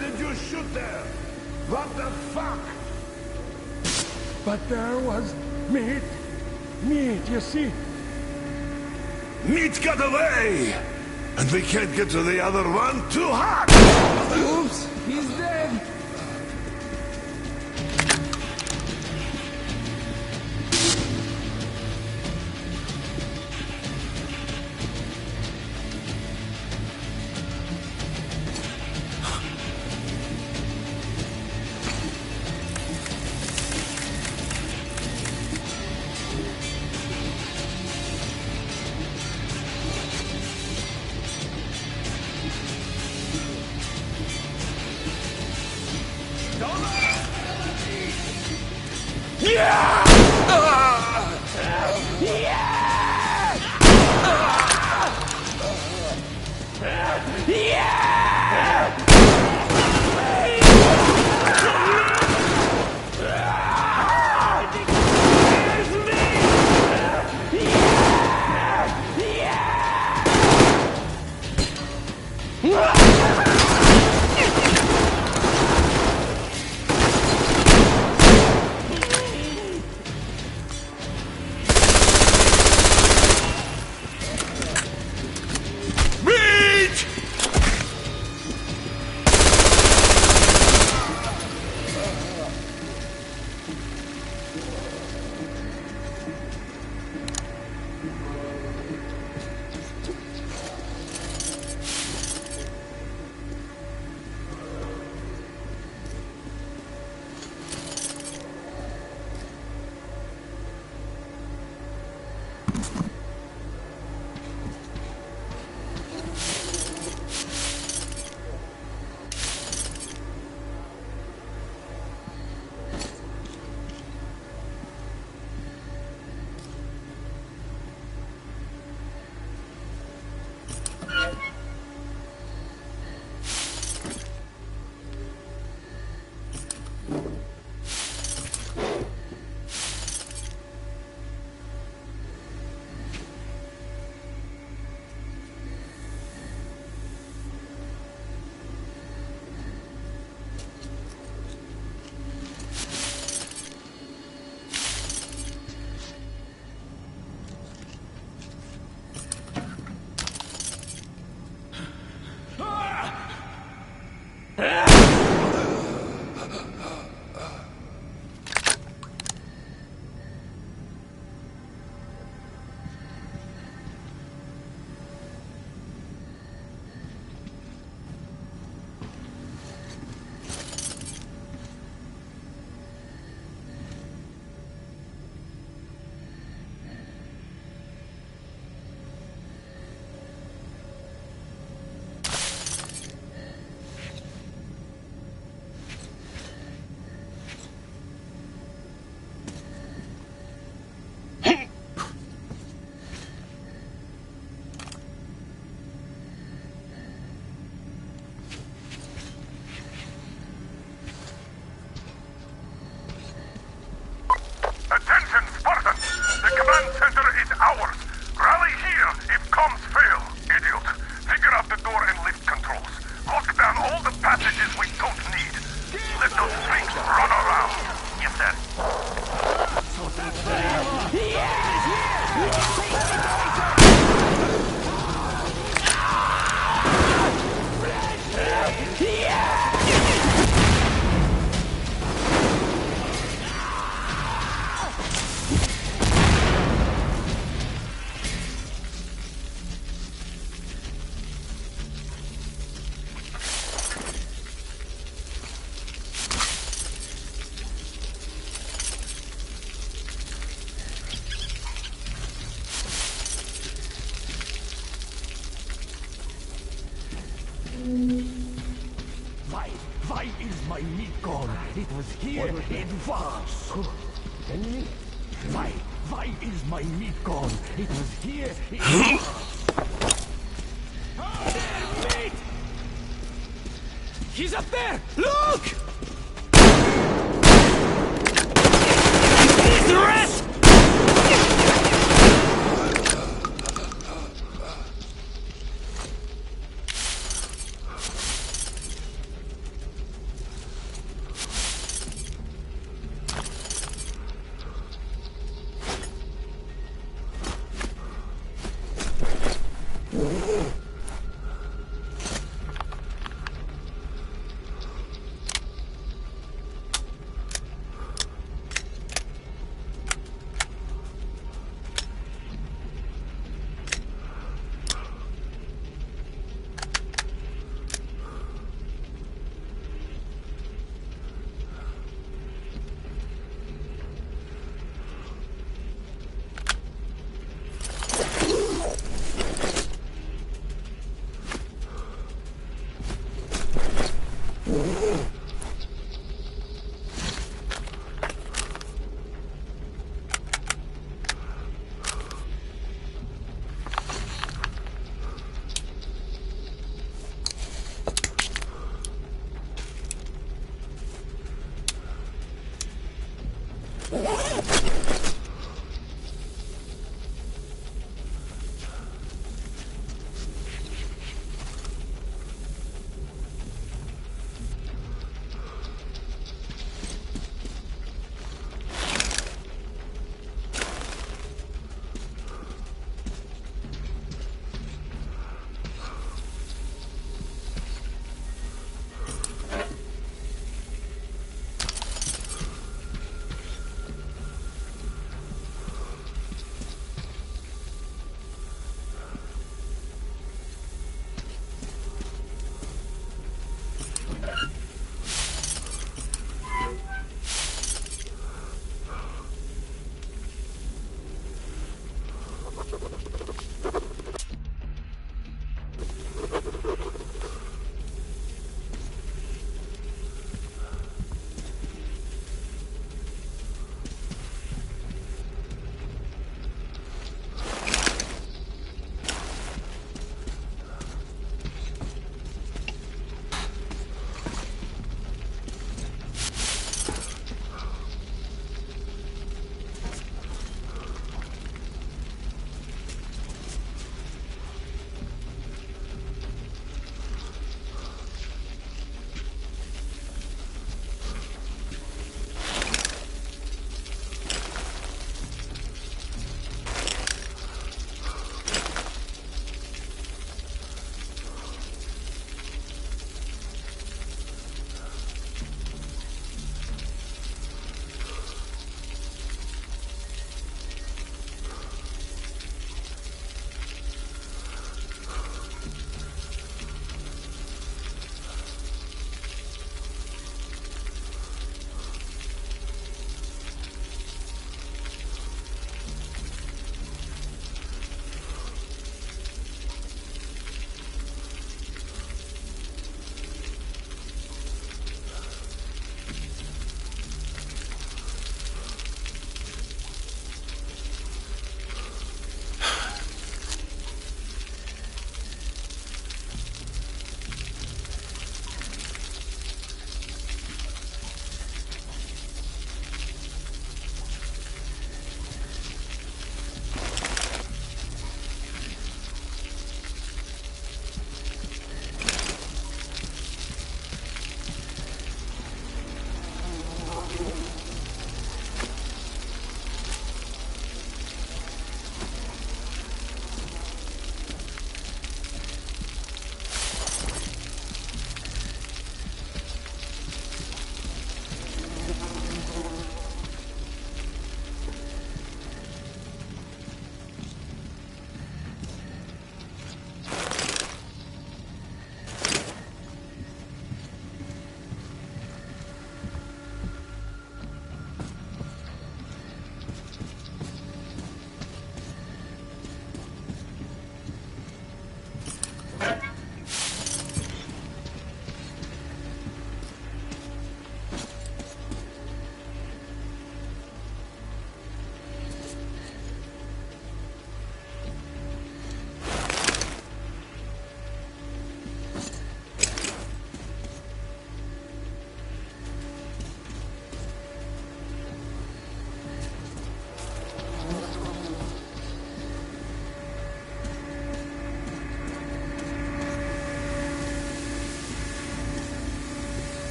did you shoot there? What the fuck? But there was meat. Meat, you see? Meat got away! And we can't get to the other one. Too hot! Oops, he's dead. my meat gone? It was here. It was. Enemy? Why is my meat gone? It was here. It was. Meat! He's up there! Look! He's the rest!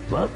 What?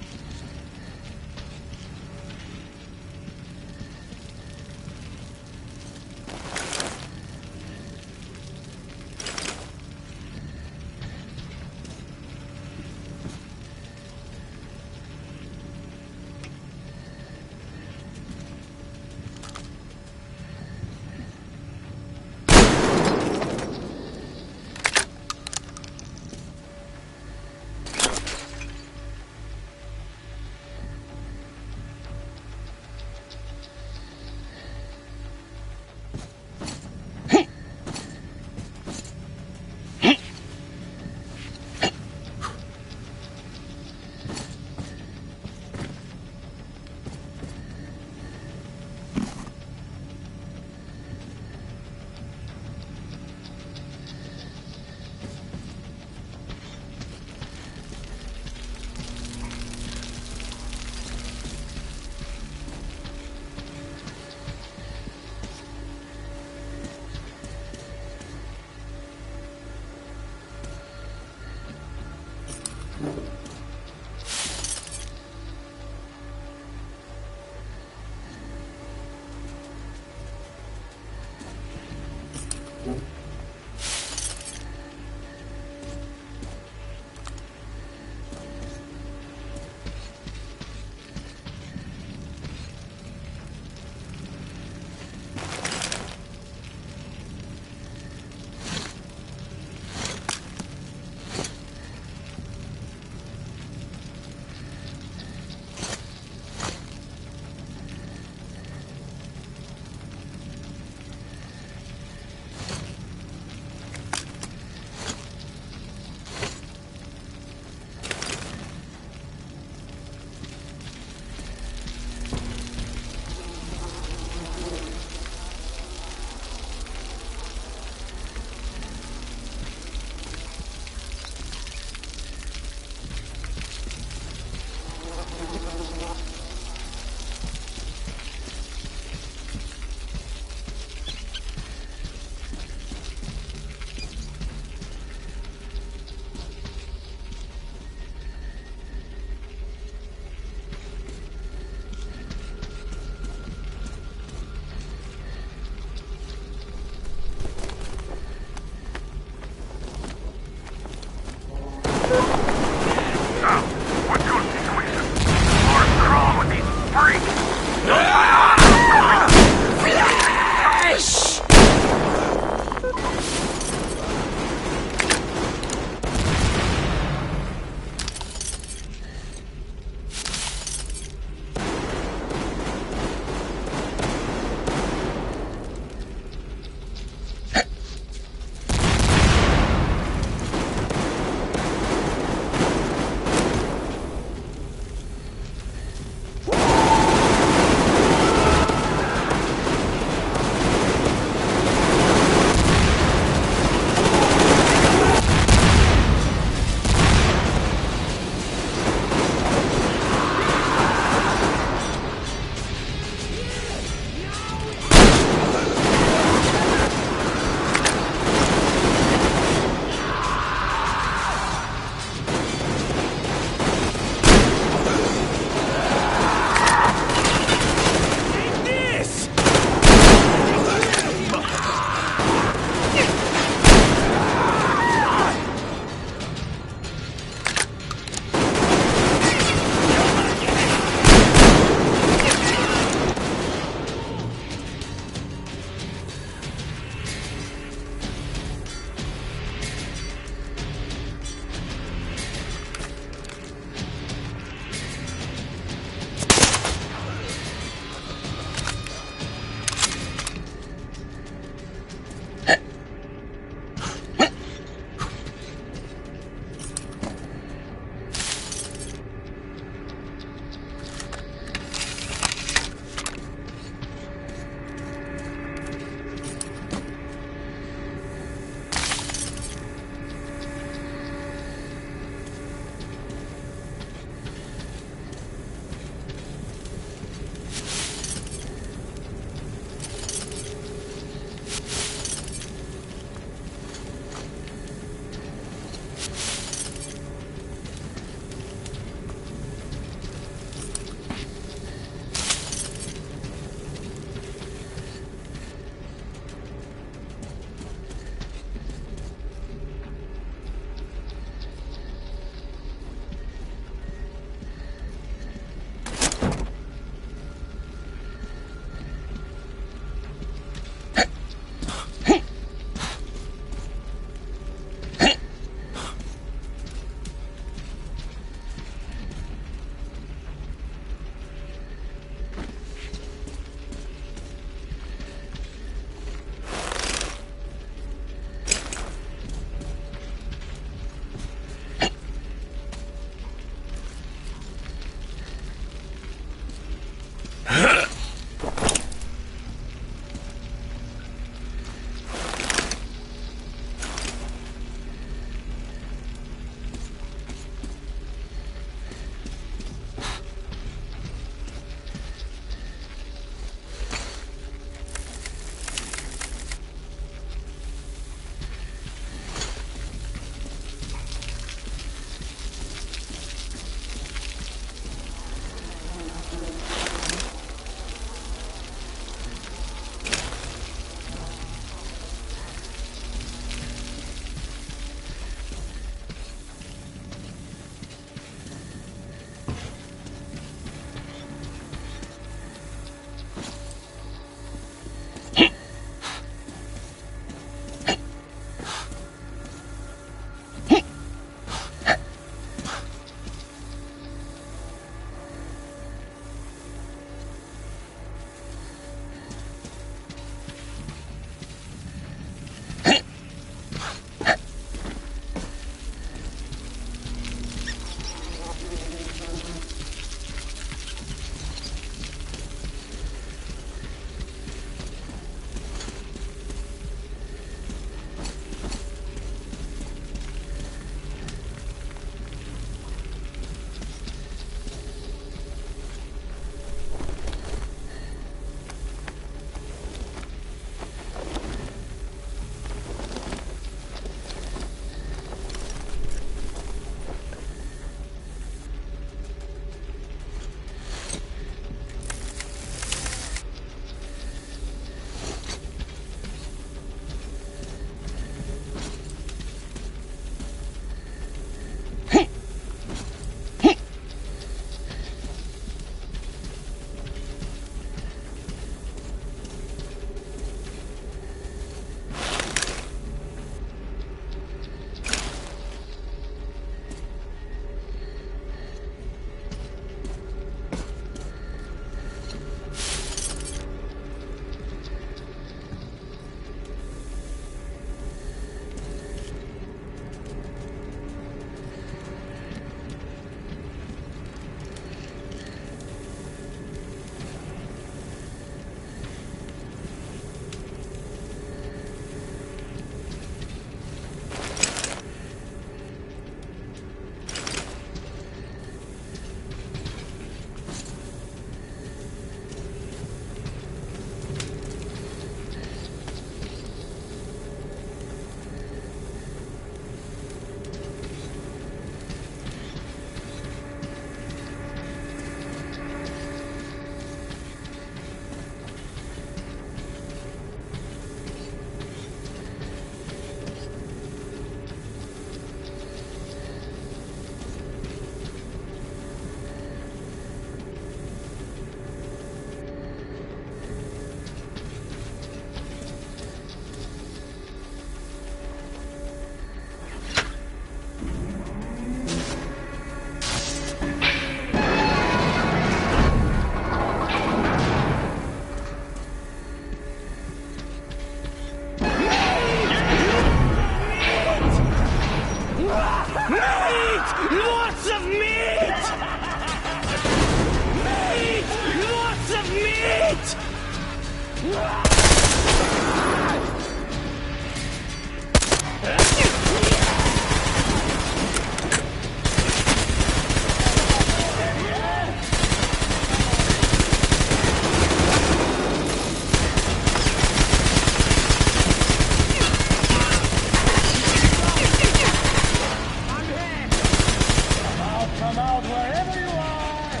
Come out wherever you are!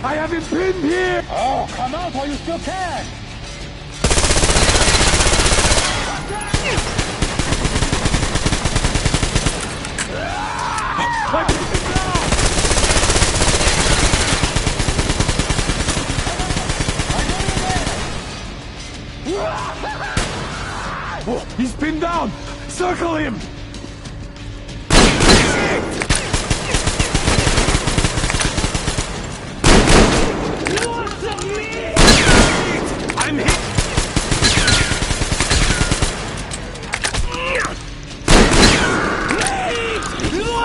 I have him pinned here! Oh, come out while you still can! Oh, he's pinned down! Circle him! I'm hit!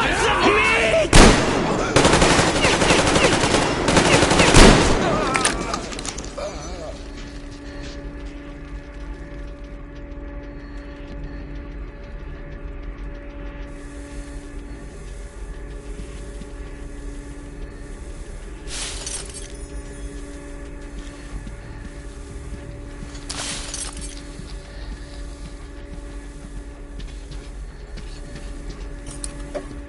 Lots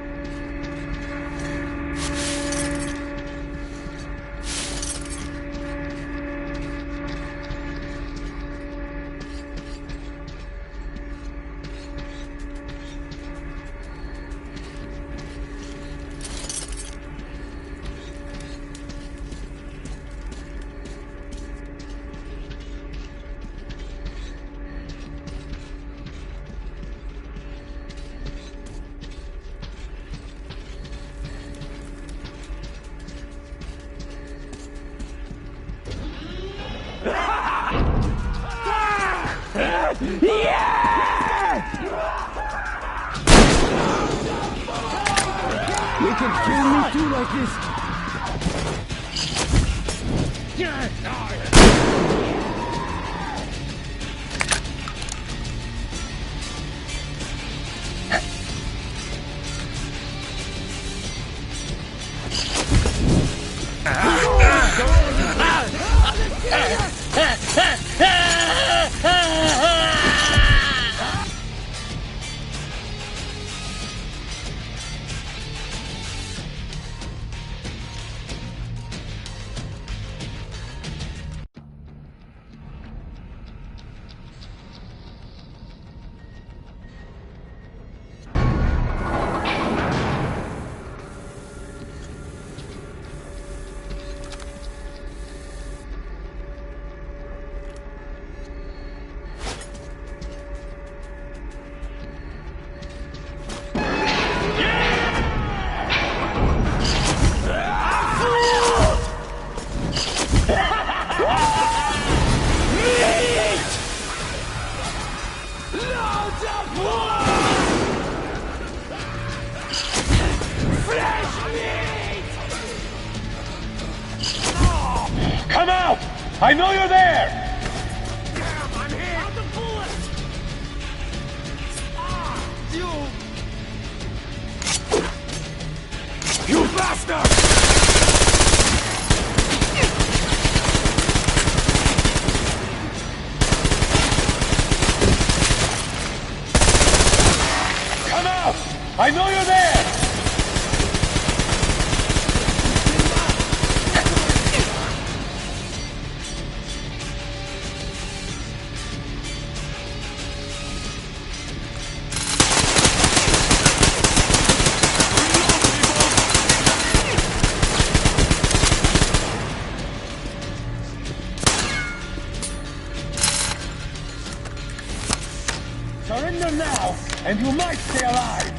of meat! You can kill me too like this! Come out! I know you're there! Damn, I'm hit! Out the bullet! You bastard! Come out! I know you're there! Surrender now, and you might stay alive!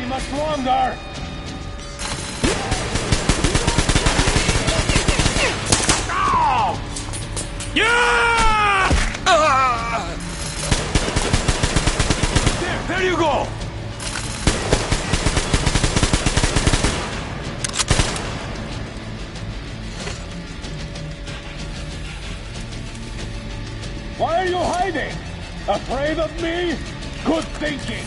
Much longer! Ow! Yeah! There you go! Why are you hiding? Afraid of me? Good thinking!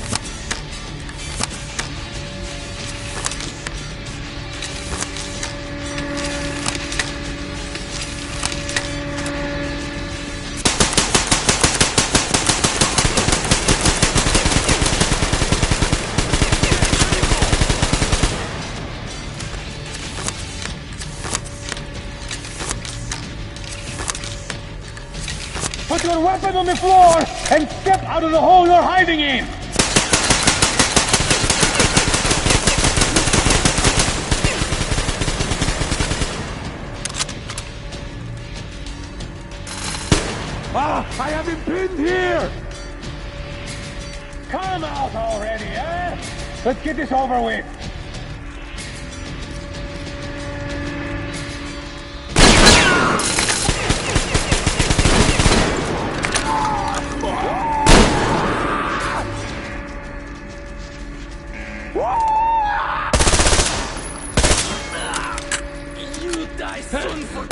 Put your weapon on the floor and step out of the hole you're hiding in! I have him pinned here! Come out already, eh? Let's get this over with. You die soon for...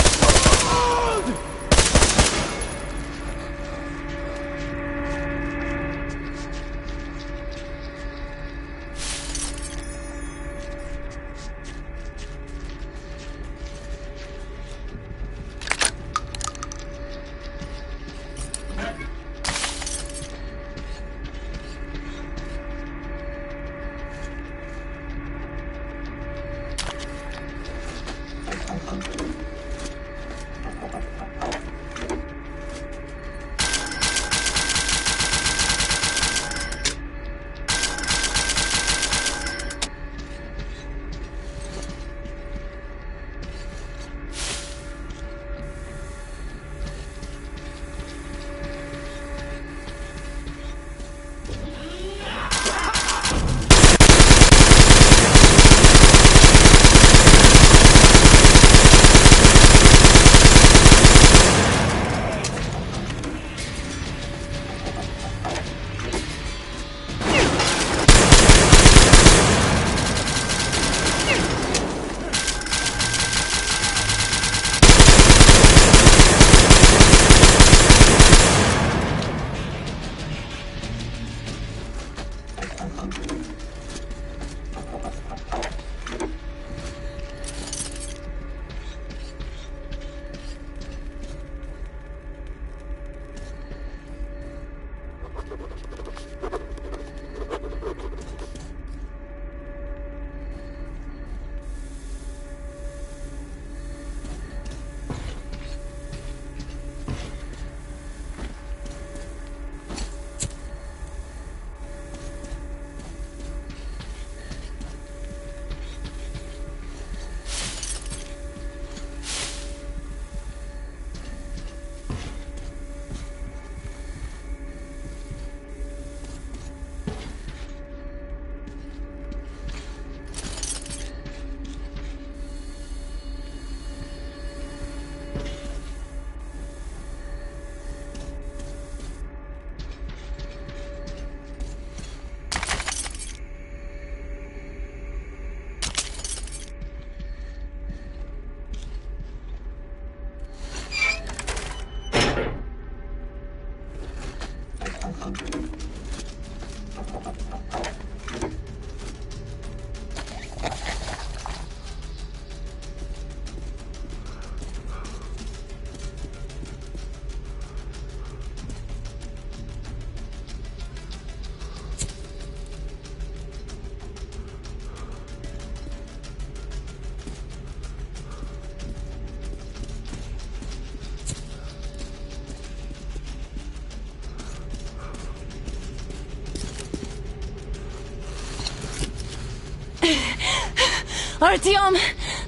Artyom!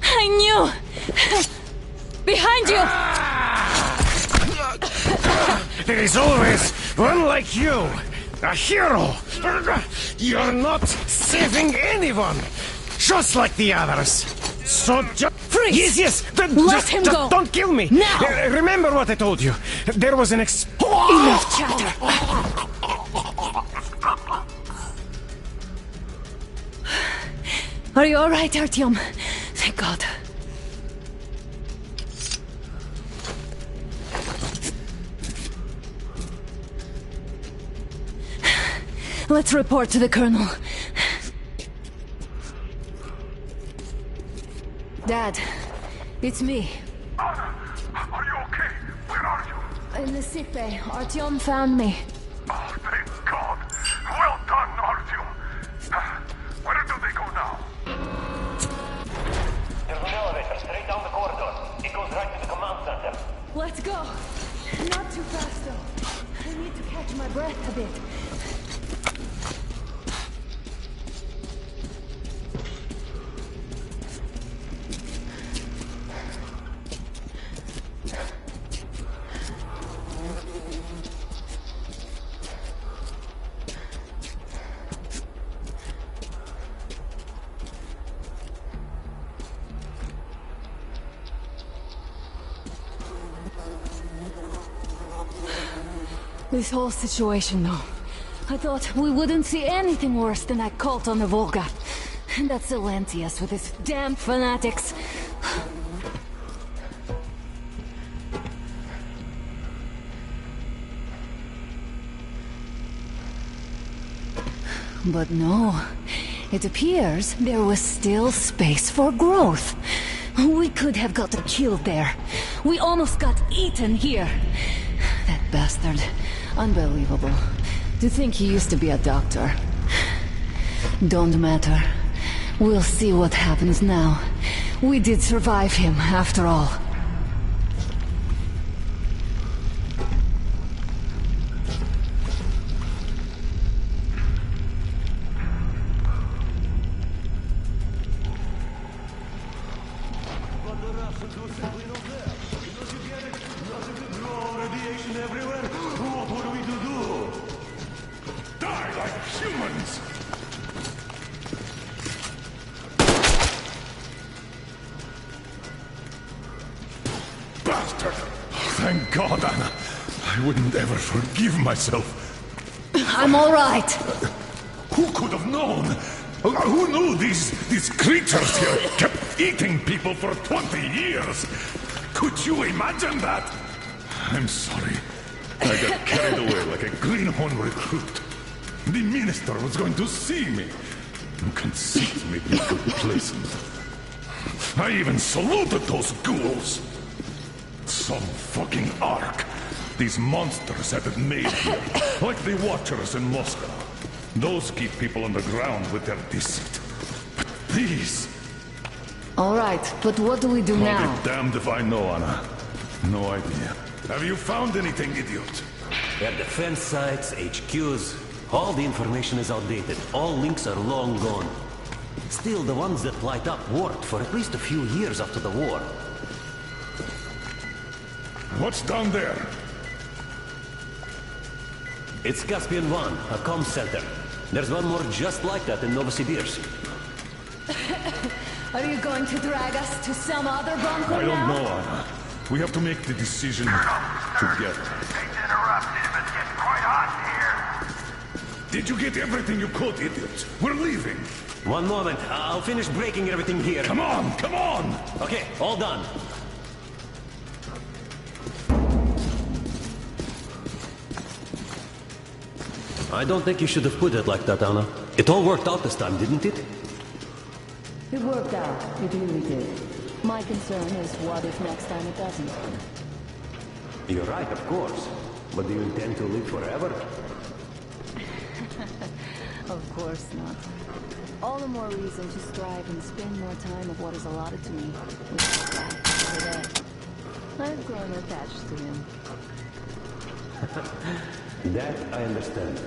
I knew! Behind you! There is always one like you! A hero! You're not saving anyone! Just like the others! So just... Freeze! Yes! Let him go! Don't kill me! Now! Remember what I told you. There was an Enough chatter! Are you alright, Artyom? Thank God. Let's report to the Colonel. Dad, it's me. Anna, are you okay? Where are you? In the sick bay. Artyom found me. Oh, thank God. Well done, Artyom. Where do they go now? There's an elevator straight down the corridor. It goes right to the command center. Let's go. Not too fast, though. I need to catch my breath a bit. This whole situation, though. I thought we wouldn't see anything worse than that cult on the Volga. And that Silentius with his damn fanatics. But no. It appears there was still space for growth. We could have gotten killed there. We almost got eaten here. That bastard. Unbelievable. To think he used to be a doctor. Don't matter. We'll see what happens now. We did survive him, after all. Bastard! Thank God, Anna. I wouldn't ever forgive myself. I'm all right. Who could have known? Who knew these creatures here kept eating people for 20 years? Could you imagine that? I'm sorry. I got carried away like a greenhorn recruit. The minister was going to see me. Conceit made me complacent. I even saluted those ghouls. Some fucking ark. These monsters had it made here, like the Watchers in Moscow. Those keep people on the ground with their deceit. But these... All right, but what do we do now? I'll be damned if I know, Anna. No idea. Have you found anything, idiot? Their defense sites, HQs, all the information is outdated. All links are long gone. Still, the ones that light up worked for at least a few years after the war. What's down there? It's Caspian 1, a comm center. There's one more just like that in Novosibirsk. Are you going to drag us to some other bunker I don't now? know, Anna. We have to make the decision together. Did you get everything you could, idiot? We're leaving. One moment, I'll finish breaking everything here. Come on, come on! Okay, all done. I don't think you should have put it like that, Anna. It all worked out this time, didn't it? It worked out. It really did. My concern is what if next time it doesn't? You're right, of course. But do you intend to live forever? Of course not. All the more reason to strive and spend more time of what is allotted to me with this guy over there. I've grown attached to him. That I understand.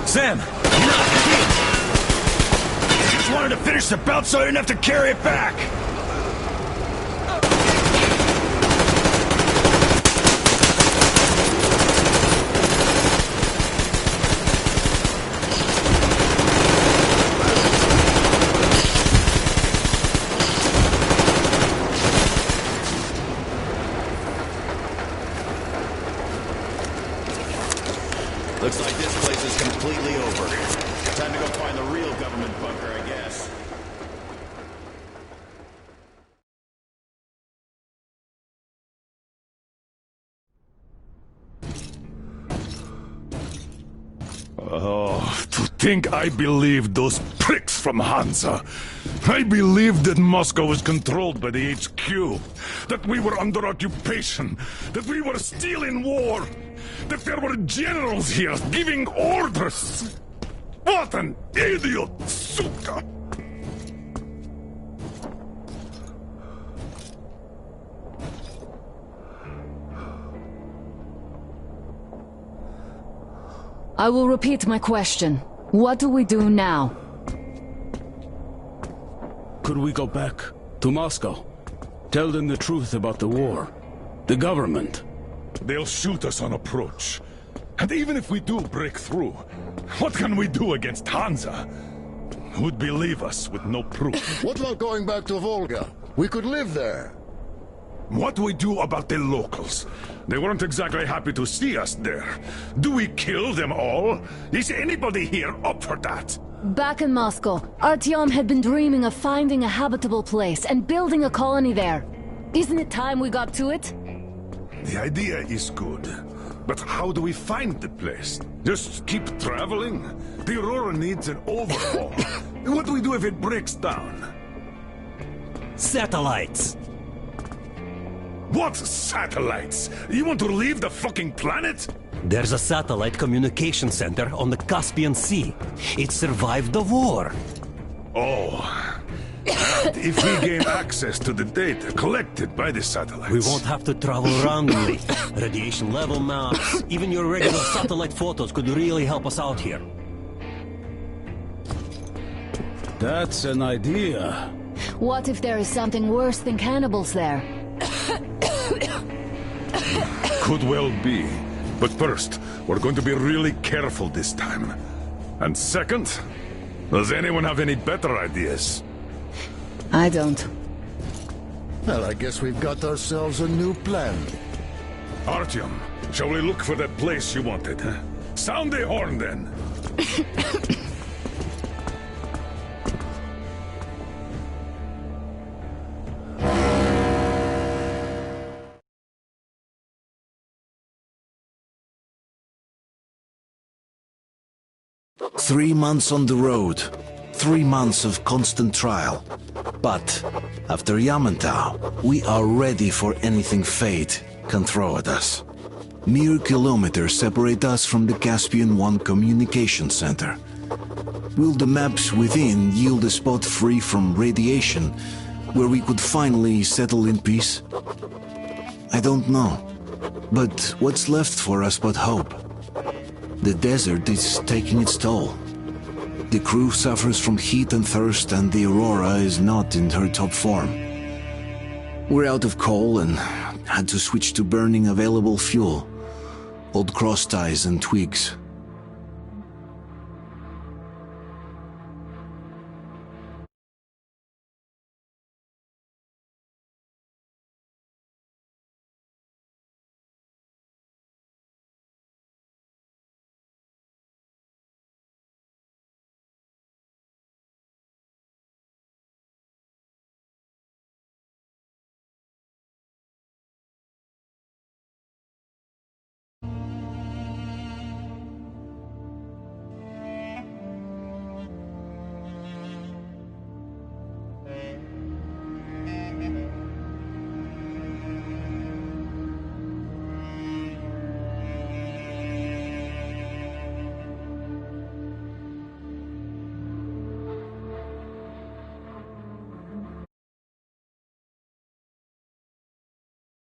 Sam! I just wanted to finish the belt so I didn't have to carry it back! Looks like this place is completely over. Time to go find the real government bunker, I guess. Oh, to think I believed those pricks from Hansa. I believed that Moscow was controlled by the HQ. That we were under occupation. That we were still in war. That there were generals here giving orders. What an idiot, suka! I will repeat my question. What do we do now? Could we go back to Moscow? Tell them the truth about the war. The government. They'll shoot us on approach. And even if we do break through, what can we do against Hansa? Who'd believe us with no proof? What about going back to Volga? We could live there. What do we do about the locals? They weren't exactly happy to see us there. Do we kill them all? Is anybody here up for that? Back in Moscow, Artyom had been dreaming of finding a habitable place and building a colony there. Isn't it time we got to it? The idea is good. But how do we find the place? Just keep traveling? The Aurora needs an overhaul. What do we do if it breaks down? Satellites! What satellites? You want to leave the fucking planet? There's a satellite communication center on the Caspian Sea. It survived the war. Oh. But if we gain access to the data collected by the satellites... We won't have to travel around really. Radiation level maps, even your regular satellite photos could really help us out here. That's an idea. What if there is something worse than cannibals there? Could well be. But first, we're going to be really careful this time. And second, does anyone have any better ideas? I don't. Well, I guess we've got ourselves a new plan. Artyom, shall we look for that place you wanted, huh? Sound the horn, then! Three months on the road, 3 months of constant trial. But after Yamantau, we are ready for anything fate can throw at us. Mere kilometers separate us from the Caspian One communication center. Will the maps within yield a spot free from radiation, where we could finally settle in peace? I don't know. But what's left for us but hope? The desert is taking its toll. The crew suffers from heat and thirst, and the Aurora is not in her top form. We're out of coal and had to switch to burning available fuel. Old cross ties and twigs.